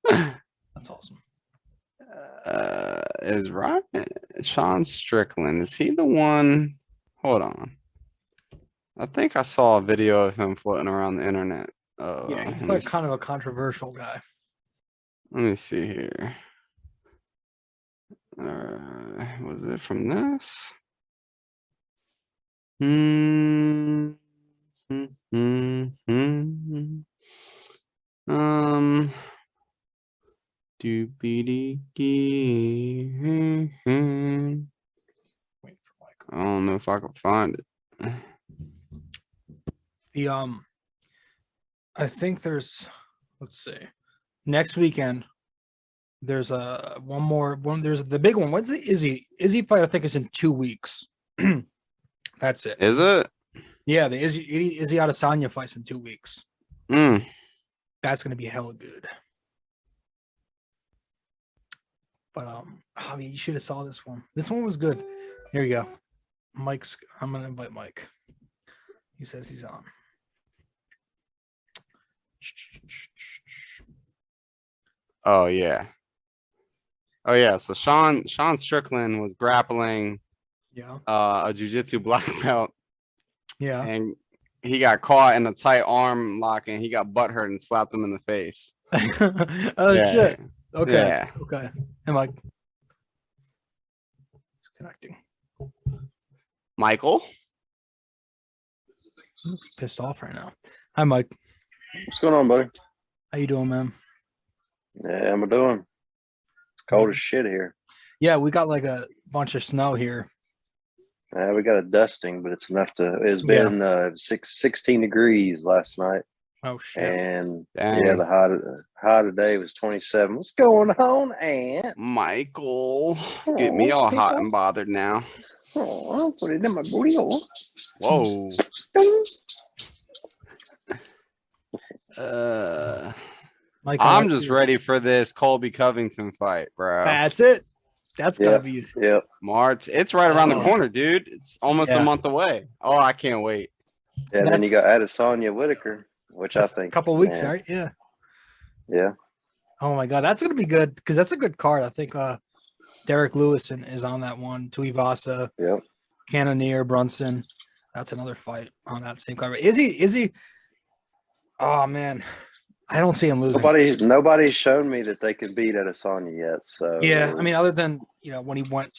That's awesome. Is Sean Strickland? Is he the one? Hold on. I think I saw a video of him floating around the internet. Yeah, he's like kind of a controversial guy. Let me see here. Was it from this? Wait for Mike. I don't know if I can find it. I think there's, let's see, next weekend. There's there's the big one. When's the Izzy fight? I think is in 2 weeks. That's it. Is it? Yeah, the Izzy Adesanya fight's in 2 weeks. That's gonna be hella good. But I mean, you should have saw this one. This one was good. Here you go. I'm gonna invite Mike. He says he's on. Oh yeah. Oh yeah. So Sean Strickland was grappling a jiu-jitsu black belt. Yeah. And he got caught in a tight arm lock and he got butthurt and slapped him in the face. Oh Yeah. shit. Okay. Yeah. Okay. And Mike. He's connecting. Michael? He looks pissed off right now. Hi, Mike. What's going on, buddy? How you doing, man? Yeah, I'm doing. It's cold as shit here. Yeah, we got like a bunch of snow here. We got a dusting, but it's enough to. It's been 16 degrees last night. Oh shit! And Dang. yeah, the high today was 27. What's going on, Aunt? Michael, get me all hot and bothered now. Oh, I'll put it in my booty hole. Whoa. Mike, I'm just ready for this Colby Covington fight, bro. That's it. That's gotta be March. It's right around the corner, dude. It's almost a month away. Oh, I can't wait. Yeah, and then you got Adesanya Whitaker, which I think a couple of weeks, right? Yeah. Yeah. Oh my god, that's gonna be good because that's a good card. I think Derek Lewis is on that one. Tuivasa, Yep. Cannonier, Brunson. That's another fight on that same card. Is he? Oh man, I don't see him losing. Nobody's shown me that they could beat Adesanya yet. So yeah, I mean, other than when he went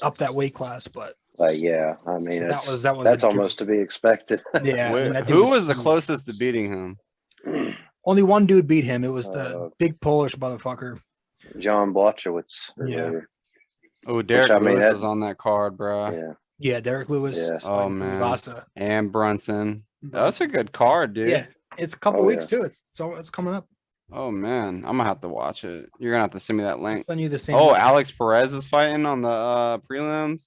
up that weight class, but yeah, I mean that's almost to be expected. Yeah, I mean, who was the closest to beating him? Only one dude beat him. It was the big Polish motherfucker, John Blachowicz. Yeah. Oh, Derek Lewis is on that card, bro. Yeah, Derek Lewis. Yeah. Oh man, Tuivasa. And Brunson. That's a good card, dude. Yeah, it's a couple weeks too. It's coming up. Oh man, I'm gonna have to watch it. You're gonna have to send me that I'll link. send you the same. Oh, link. Alex Perez is fighting on the prelims.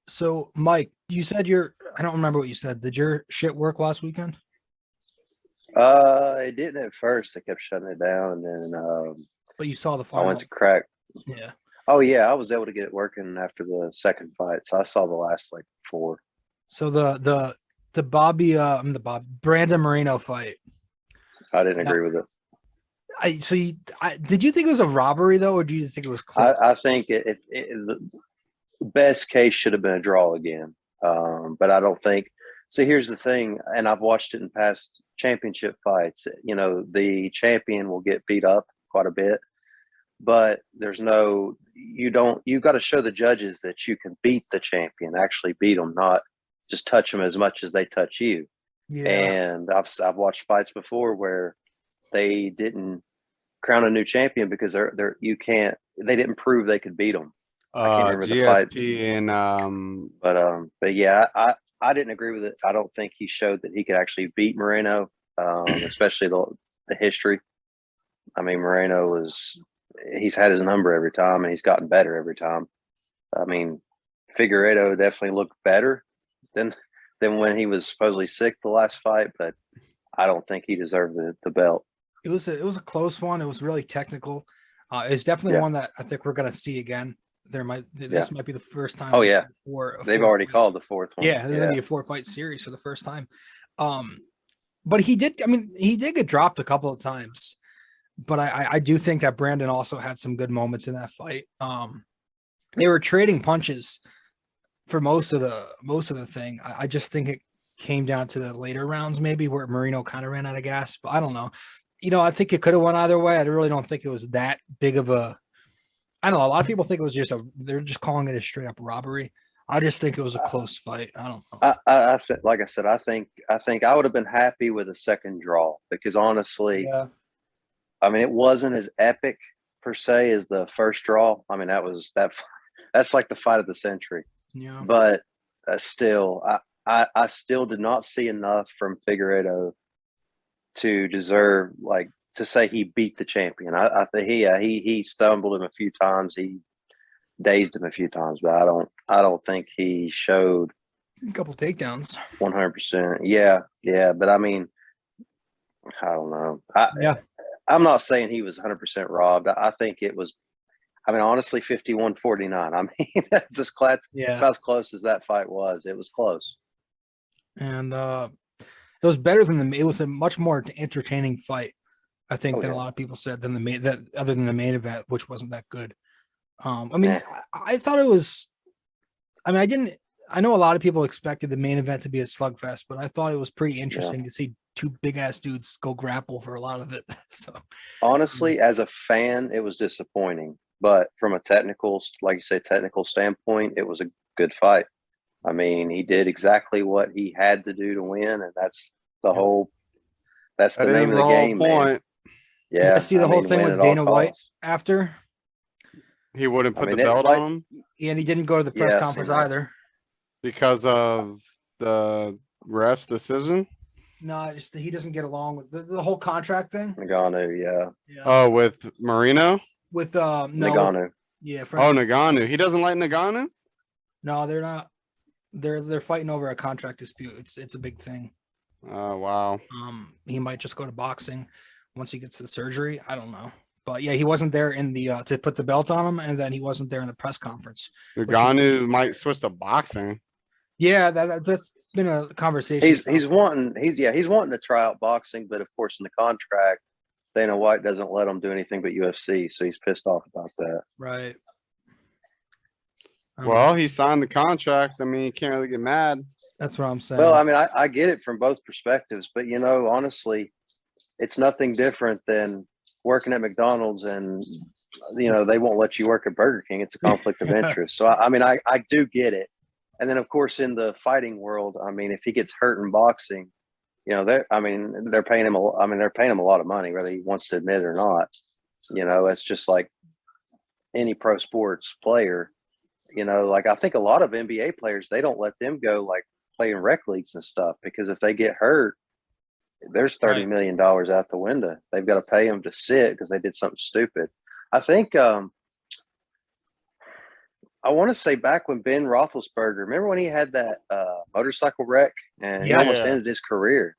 So, Mike, you said I don't remember what you said. Did your shit work last weekend? It didn't at first. They kept shutting it down, and then But you saw the final. I went to crack. Yeah. Oh yeah, I was able to get it working after the second fight, so I saw the last like 4. So the Brandon Moreno fight. I didn't agree with it. Did you think it was a robbery though, or do you just think it was close? I think the best case should have been a draw again, but I don't think. So here's the thing, and I've watched it in past championship fights. The champion will get beat up quite a bit, but you've got to show the judges that you can beat the champion, actually beat them, not just touch them as much as they touch you. Yeah. And I've watched fights before where they didn't crown a new champion because they didn't prove they could beat them. I can't remember the fight. And but yeah, I didn't agree with it. I don't think he showed that he could actually beat Moreno, especially the history. I mean, Moreno he's had his number every time, and he's gotten better every time. I mean, Figueiredo definitely looked better than when he was supposedly sick the last fight, but I don't think he deserved the belt. It was a close one. It was really technical. It's definitely one that I think we're gonna see again. This might be the first time. Oh yeah, they've already fight. Called the fourth one. Yeah, this is gonna be a 4-fight series for the first time. But he did get dropped a couple of times. But I do think that Brandon also had some good moments in that fight. They were trading punches for most of the thing. I just think it came down to the later rounds, maybe where Moreno kind of ran out of gas. But I don't know. I think it could have went either way. I really don't think it was that big of a. I don't know. A lot of people think it was they're just calling it a straight up robbery. I just think it was a close fight. I don't know. Like I said, I think I would have been happy with a second draw because honestly, I mean, it wasn't as epic per se as the first draw. I mean, that's like the fight of the century. Yeah. But still, I still did not see enough from Figueiredo to deserve to say he beat the champion. I think he stumbled him a few times. He dazed him a few times, but I don't think he showed a couple takedowns. 100%. Yeah. But I mean, I don't know. I'm not saying he was 100% robbed. I think it was. I mean, honestly, 51-49. I mean, that's as close as that fight was. It was close. And it was better than it was a much more entertaining fight, I think, than a lot of people said other than the main event, which wasn't that good. I mean, I thought it was. I mean, I know a lot of people expected the main event to be a slugfest, but I thought it was pretty interesting to see two big ass dudes go grapple for a lot of it. So honestly, as a fan, it was disappointing. But from a technical standpoint, it was a good fight. I mean, he did exactly what he had to do to win, and that's the name of the game, man. Yeah. You see the whole thing with Dana White after? He wouldn't put the belt on him? Yeah, and he didn't go to the press conference either. Because of the ref's decision? No, just he doesn't get along with the whole contract thing. Nagano, yeah. Oh, with Marino? With Nagano. Nagano. He doesn't like Nagano? No, they're not. They're fighting over a contract dispute. It's a big thing. Oh wow. He might just go to boxing once he gets the surgery. I don't know. But yeah, he wasn't there in the to put the belt on him, and then he wasn't there in the press conference. Nagano might switch to boxing. Yeah, that's been a conversation. He's wanting to try out boxing, but of course in the contract, Dana White doesn't let him do anything but UFC, so he's pissed off about that. Right. Well, he signed the contract. I mean, you can't really get mad. That's what I'm saying. Well, I mean, I get it from both perspectives, but honestly, it's nothing different than working at McDonald's and they won't let you work at Burger King. It's a conflict of interest. So I mean, I do get it. And then of course in the fighting world, I mean, if he gets hurt in boxing, they're paying him they're paying him a lot of money, whether he wants to admit it or not. It's just like any pro sports player. Like I think a lot of NBA players, they don't let them go like play in rec leagues and stuff, because if they get hurt, there's $30 million out the window. They've got to pay them to sit because they did something stupid. I think I want to say back when Ben Roethlisberger, remember when he had that motorcycle wreck and he almost ended his career?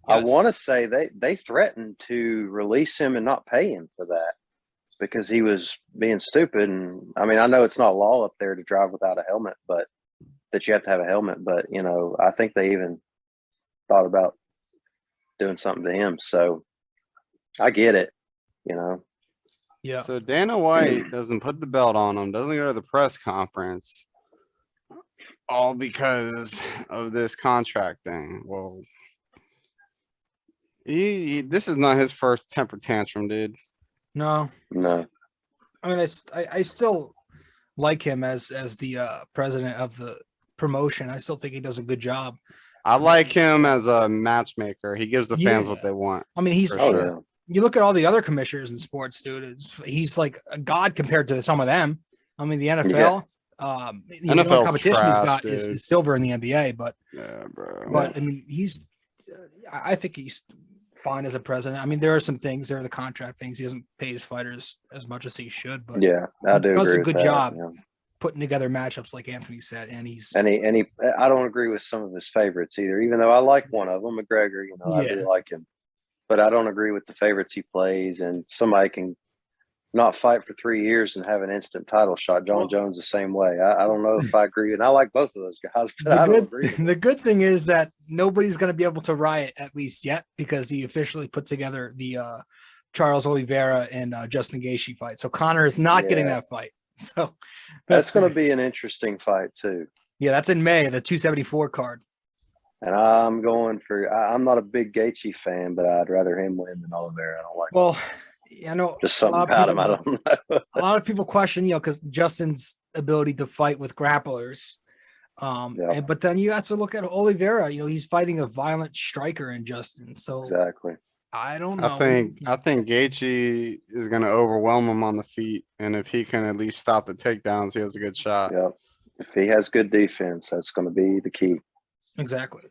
Yes. I want to say they threatened to release him and not pay him for that because he was being stupid. And I mean, I know it's not law up there to drive without a helmet, but that you have to have a helmet. But I think they even thought about doing something to him. So I get it. Yeah. So Dana White doesn't put the belt on him, doesn't go to the press conference, all because of this contract thing. Well, this is not his first temper tantrum, dude. No. I mean, I still like him as the president of the promotion. I still think he does a good job. I like him as a matchmaker. He gives the fans what they want. I mean, you look at all the other commissioners in sports, dude. He's like a god compared to some of them. I mean, the NFL, the only competition he's got is silver in the NBA. But I mean, I think he's fine as a president. I mean, there are some things. There are the contract things. He doesn't pay his fighters as much as he should. But I do. He does agree a good with job that, putting together matchups, like Anthony said. And I don't agree with some of his favorites either. Even though I like one of them, McGregor. I do like him. But I don't agree with the favorites he plays, and somebody can not fight for 3 years and have an instant title shot. John Jones the same way. I don't know if I agree, and I like both of those guys, but I don't agree. The good thing is that nobody's going to be able to riot, at least yet, because he officially put together the Charles Oliveira and Justin Gaethje fight. So Conor is not getting that fight. So that's going to be an interesting fight too. Yeah, that's in May, the 274 card. And I'm going for. I'm not a big Gaethje fan, but I'd rather him win than Oliveira. I don't like. Well, I know just something about him. I don't know. A lot of people question, because Justin's ability to fight with grapplers. But then you have to look at Oliveira. He's fighting a violent striker in Justin. So exactly. I don't know. I think Gaethje is going to overwhelm him on the feet, and if he can at least stop the takedowns, he has a good shot. Yeah. If he has good defense, that's going to be the key. Exactly.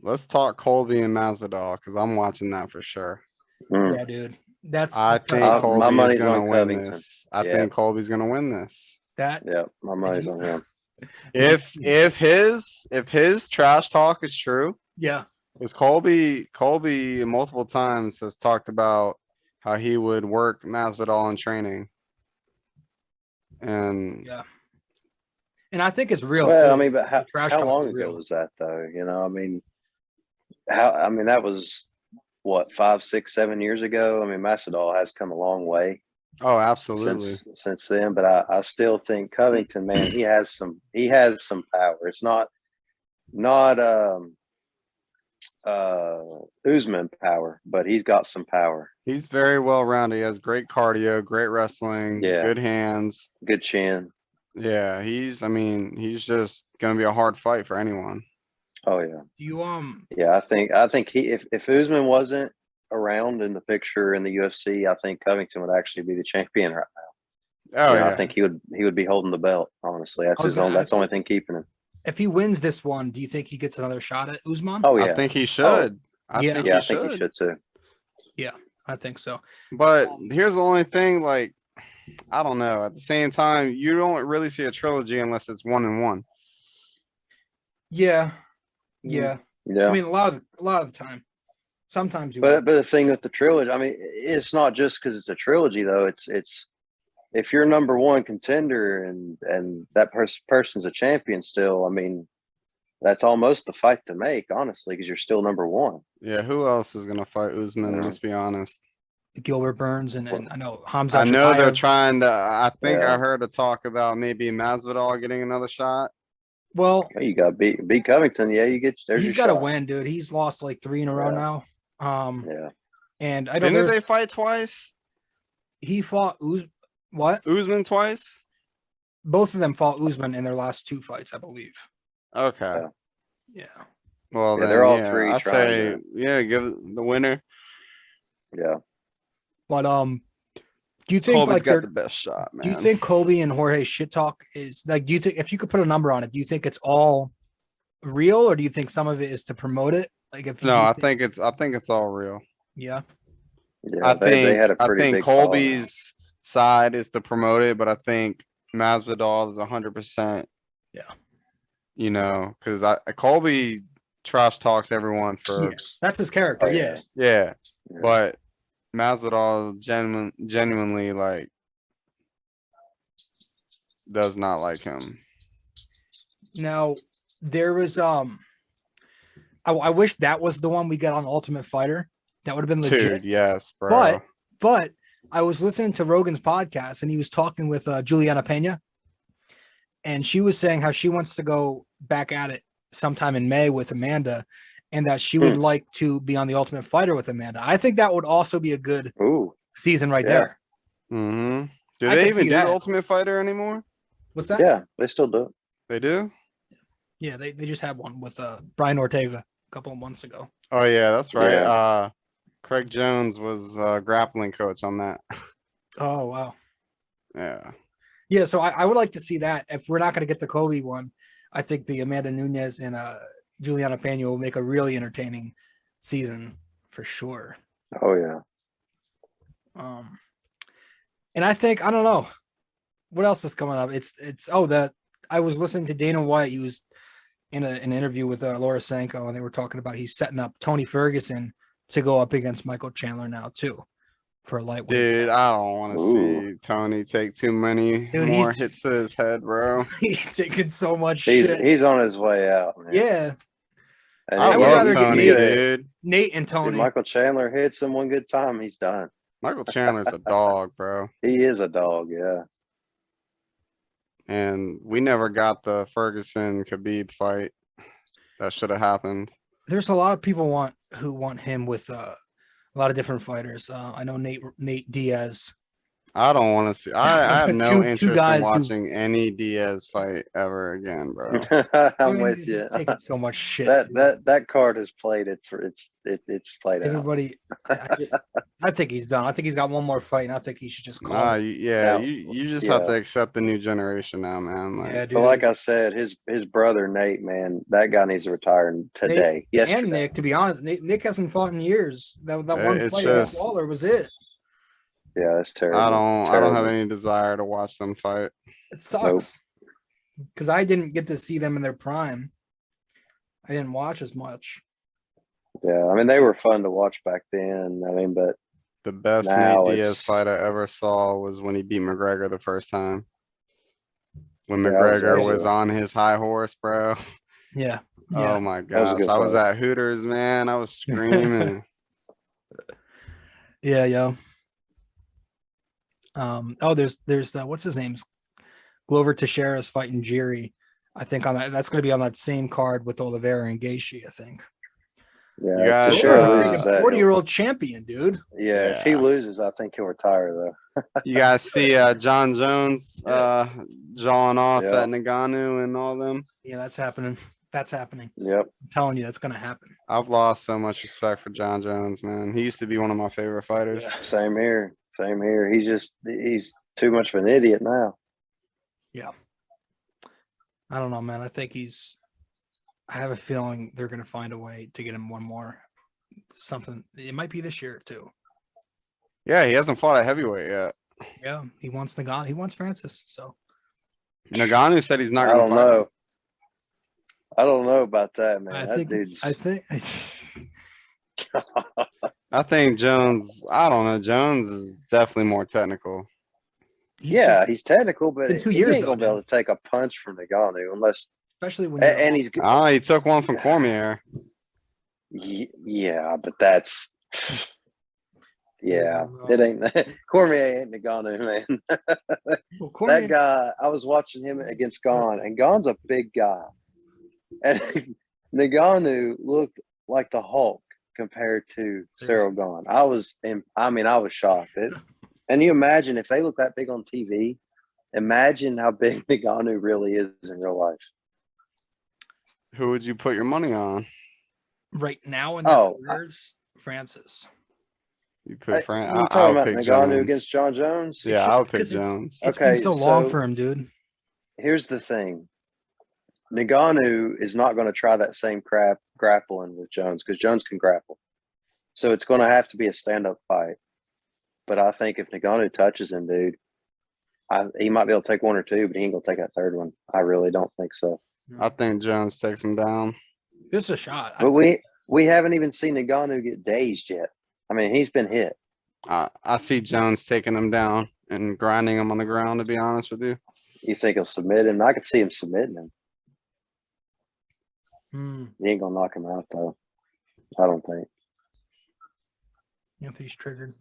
Let's talk Colby and Masvidal, because I'm watching that for sure. Yeah, dude. I think Colby is going to win this. I think Colby's going to win this. My money's on him. If his trash talk is true, because Colby multiple times has talked about how he would work Masvidal in training, and and I think it's real. Well, too. I mean, but how long ago was that, though? I mean, that was what, 5, 6, 7 years ago. I mean, Masvidal has come a long way. Oh, absolutely. Since then, but I still think Covington, man, he has some power. It's not Usman power, but he's got some power. He's very well rounded. He has great cardio, great wrestling, good hands, good chin. Yeah, he's just gonna be a hard fight for anyone. Oh yeah. Yeah, I think he if Usman wasn't around in the picture in the UFC, I think Covington would actually be the champion right now. Oh yeah. I think he would be holding the belt, honestly. That's the only thing keeping him. If he wins this one, do you think he gets another shot at Usman? Oh yeah. I think he should. I think he should too. Yeah, I think so. But here's the only thing, like, I don't know. At the same time, you don't really see a trilogy unless it's 1-1. Yeah. I mean, a lot of the time. Sometimes but the thing with the trilogy, I mean, it's not just because it's a trilogy, though. It's if you're number one contender and that person's a champion still. I mean, that's almost the fight to make, honestly, because you're still number one. Yeah, who else is gonna fight Usman? Let's be honest. Gilbert Burns, and I know Hamza. I know they're Chimaev. trying to. I think Yeah. I heard a talk about maybe Masvidal getting another shot. Well, You got beat Covington. Yeah, you get. There's he's your got to shot. win, dude. He's lost like 3 in a row now. Yeah. And I know Didn't they fight twice? he fought what? Usman twice? Both of them fought Usman in their last 2 fights, I believe. Okay. Yeah. Well, Yeah, then, they're all yeah, three I say, trying give the winner. Yeah. But do you think Colby's like got the best shot, man. do you think Colby and Jorge shit talk is like? Do you think if you could put a number on it, do you think it's all real, or do you think some of it is to promote it? Like if you No, do I think it's all real. yeah. Yeah. They had a pretty big Colby's side is to promote it, but I think Masvidal is 100%. Yeah. You know, because Colby trash talks everyone for That's his character. Oh, yeah. yeah, but Masvidal genuinely like does not like him. Now there was I wish that was the one we got on Ultimate Fighter. That would have been legit. Dude, yes, bro. But I was listening to Rogan's podcast and he was talking with Juliana Pena, and she was saying how she wants to go back at it sometime in May with Amanda, and that she would like to be on the Ultimate Fighter with Amanda. I think that would also be a good season right there. Mm-hmm. Do I they could even see do that. the Ultimate Fighter anymore? What's that? Yeah, they still do it. They do? Yeah, they just had one with Brian Ortega a couple of months ago. Oh yeah, that's right. Yeah. Craig Jones was grappling coach on that. Oh wow. Yeah. Yeah, so I would like to see that. If we're not going to get the Kobe one, I think the Amanda Nunes and Juliana Pena will make a really entertaining season for sure. Oh yeah. And I think I don't know what else is coming up. That I was listening to Dana White. He was in an interview with Laura Sanko, and they were talking about he's setting up Tony Ferguson to go up against Michael Chandler now too for a lightweight. Dude, I don't want to see Tony take too many more hits to his head, bro. He's taking so much shit. He's on his way out, man. Yeah. And I would love rather get Tony, dude. Nate and Tony. If Michael Chandler hits him one good time, he's done. Michael Chandler's a dog, bro. He is a dog, yeah. And we never got the Ferguson Khabib fight. That should have happened. There's a lot of people who want him with a lot of different fighters. I know Nate Diaz. I don't want to see. I have no Two interest guys in watching any Diaz fight ever again, bro. I'm with you. He's taking so much shit. That card is played. It's played out. Everybody, I think he's done. I think he's got one more fight, and I think he should just call. Nah, it. you just have to accept the new generation now, man. Like, Yeah, dude. But like I said, his brother Nate, man, that guy needs to retire today. Yesterday. And Nick, to be honest, Nick hasn't fought in years. That one It's fight against just- Waller was it. Yeah, that's terrible. I don't have any desire to watch them fight. It sucks because I didn't get to see them in their prime. I didn't watch as much. Yeah, I mean they were fun to watch back then. I mean, but The best now Nate Diaz it's- fight I ever saw was when he beat McGregor the first time. When Yeah, that was McGregor awesome. was on his high horse, bro. Yeah. Oh my was a gosh. good I was fight. at Hooters, man. I was screaming. Yeah, yo. There's what's his name's Glover Teixeira's fighting Jiri. I think on that's going to be on that same card with Oliveira and Gaethje. I think. yeah, You guys, Teixeira uh, loses that. 40-year-old champion, dude. Yeah, if he loses, I think he'll retire though. You guys see John Jones jawing off Yeah. at Nagano and all them? Yeah, that's happening. That's happening. Yep. I'm telling you, that's going to happen. I've lost so much respect for John Jones, man. He used to be one of my favorite fighters. Same here. Same here. He's too much of an idiot now. Yeah. I don't know, man. I think I have a feeling they're going to find a way to get him one more. Something. It might be this year too. Yeah, he hasn't fought at heavyweight yet. Yeah, he wants Nagano. He wants Francis. So Nagano said he's not I going to don't fight. know. I don't know about that, man. I That think. dude's. I think Jones, I don't know. Jones is definitely more technical. Yeah, he's technical, but Been 2 he years, ain't gonna though, be able to take a punch from Nagano unless. especially when And he's good. Oh, he took one from Cormier. Yeah, but that's. Yeah, it ain't Cormier ain't Ngannou, man. Well, Cormier, That guy, I was watching him against Gon, and Gon's a big guy, and Ngannou looked like the Hulk compared to Cyril Gon. I was shocked. And you imagine if they look that big on TV, imagine how big Ngannou really is in real life. Who would you put your money on? right now in the Warriors, Francis. You put Francis. You talking about Ngannou against John Jones? Yeah, I would pick Jones. It's been so long for him, dude. Here's the thing. Ngannou is not going to try that same crap grappling with Jones because Jones can grapple. So it's going to have to be a stand-up fight. But I think if Ngannou touches him, dude, he might be able to take one or two, but he ain't going to take that third one. I really don't think so. I think Jones takes him down. This is a shot. But we haven't even seen Ngannou get dazed yet. I mean, he's been hit. I see Jones taking him down and grinding him on the ground, to be honest with you. You think he'll submit him? I could see him submitting him. He ain't going to knock him out, though. I don't think. Anthony's triggered.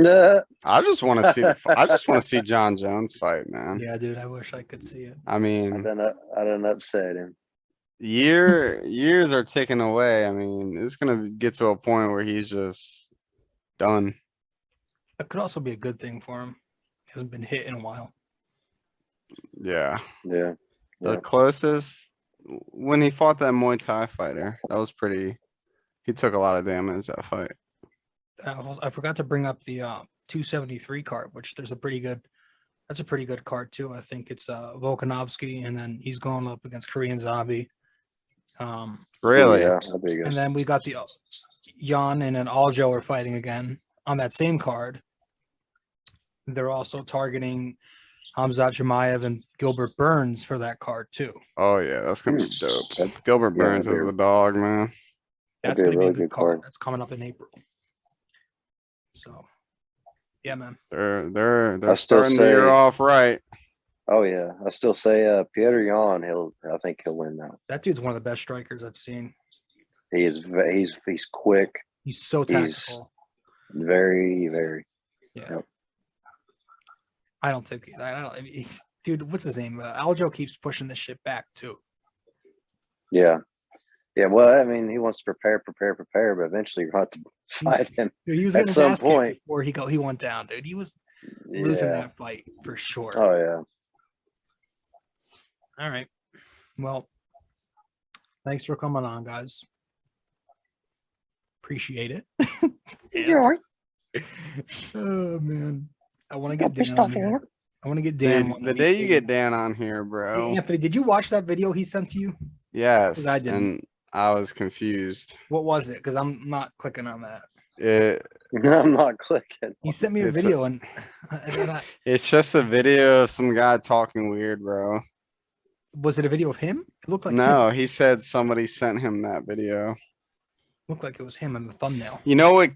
I just want to see. I just want to see John Jones fight, man. Yeah, dude. I wish I could see it. I mean, I done upset him. Years are ticking away. I mean, it's gonna get to a point where he's just done. That could also be a good thing for him. He hasn't been hit in a while. Yeah. Yeah. The closest when he fought that Muay Thai fighter, that was pretty. He took a lot of damage that fight. I forgot to bring up the 273 card, which that's a pretty good card too. I think it's Volkanovski, and then he's going up against Korean Zombie. Really? Yeah, that'd be good. And then we got the Jan and then Aljo are fighting again on that same card. They're also targeting Hamzat Chimaev and Gilbert Burns for that card too. Oh yeah, that's gonna be dope. Gilbert Burns is the dog, man. That's gonna be a good card. That's coming up in April. So, yeah, man. They're starting the year off right. Oh yeah, I still say Petr Yan. I think he'll win now. That dude's one of the best strikers I've seen. He is. He's quick. He's so tactical. He's very, very. Yeah. Yep. I don't think. I mean, dude, what's his name? Aljo keeps pushing this shit back too. Yeah. Yeah, well, I mean, he wants to prepare, but eventually you're going to have to fight him. Dude, he was at some point before he went down, dude. He was losing that fight for sure. Oh yeah. All right. Well, thanks for coming on, guys. Appreciate it. Yeah. Oh man, I want to get Dan on here. I want to get Dan. The day you get Dan on here, bro. Hey, Anthony, did you watch that video he sent to you? Yes, I didn't. and I was confused. What was it? Because I'm not clicking on that. I'm not clicking. He sent me a video, and it's just a video of some guy talking weird, bro. Was it a video of him? It looked like no. him. He said somebody sent him that video. Looked like it was him in the thumbnail. You know what?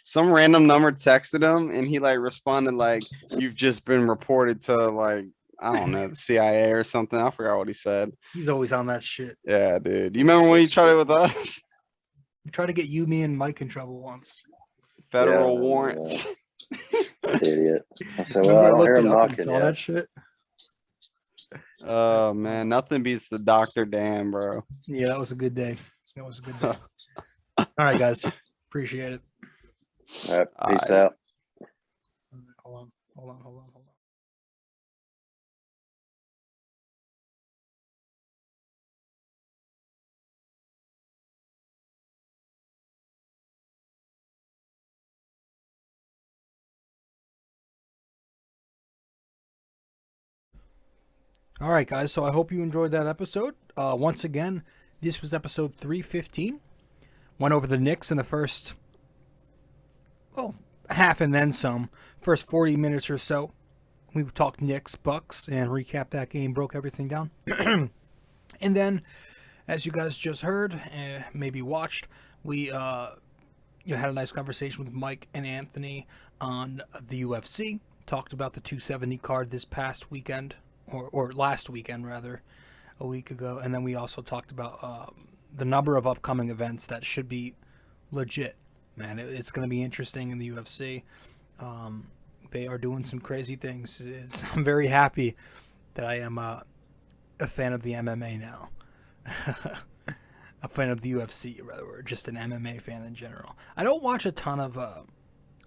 Some random number texted him, and he like responded like, "You've just been reported to like." I don't know, the CIA or something. I forgot what he said. He's always on that shit. Yeah, dude. You remember when he tried it with us? He tried to get me and Mike in trouble once. Federal warrants. Idiot. I said, well, I don't hear him knocking. Saw that shit. Oh man, nothing beats the Dr. Dan, bro. Yeah, that was a good day. That was a good day. All right, guys. Appreciate it. All right. Peace out. Hold on. All right, guys. So I hope you enjoyed that episode. Once again, this was episode 315. Went over the Knicks in the first, half and then some. First 40 minutes or so. We talked Knicks, Bucks, and recapped that game. Broke everything down. And then, as you guys just heard, maybe watched, we had a nice conversation with Mike and Anthony on the UFC. Talked about the 270 card this past weekend. Or last weekend, rather, a week ago. And then we also talked about the number of upcoming events that should be legit. man, it's going to be interesting in the UFC. They are doing some crazy things. I'm very happy that I am a fan of the MMA now. A fan of the UFC, rather, or just an MMA fan in general. I don't watch a ton of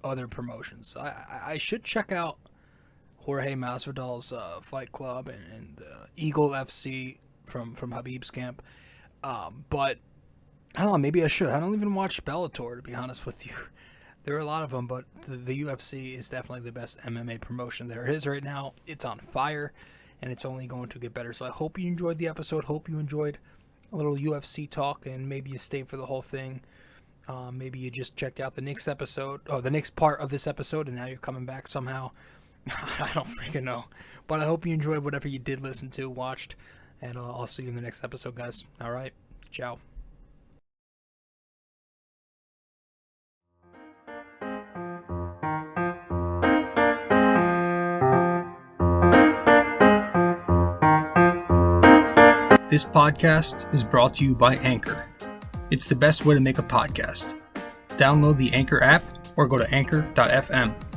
other promotions. I should check out Jorge Masvidal's Fight Club and Eagle FC from Habib's camp. But I don't know, maybe I should. I don't even watch Bellator, to be honest with you. There are a lot of them, but the UFC is definitely the best MMA promotion there is right now. It's on fire, and it's only going to get better. So I hope you enjoyed the episode. Hope you enjoyed a little UFC talk, and maybe you stayed for the whole thing. Maybe you just checked out the Knicks episode, or the Knicks part of this episode, and now you're coming back somehow. I don't freaking know. But I hope you enjoyed whatever you did listen to, watched, and I'll see you in the next episode, guys. All right. Ciao. This podcast is brought to you by Anchor. It's the best way to make a podcast. Download the Anchor app or go to anchor.fm.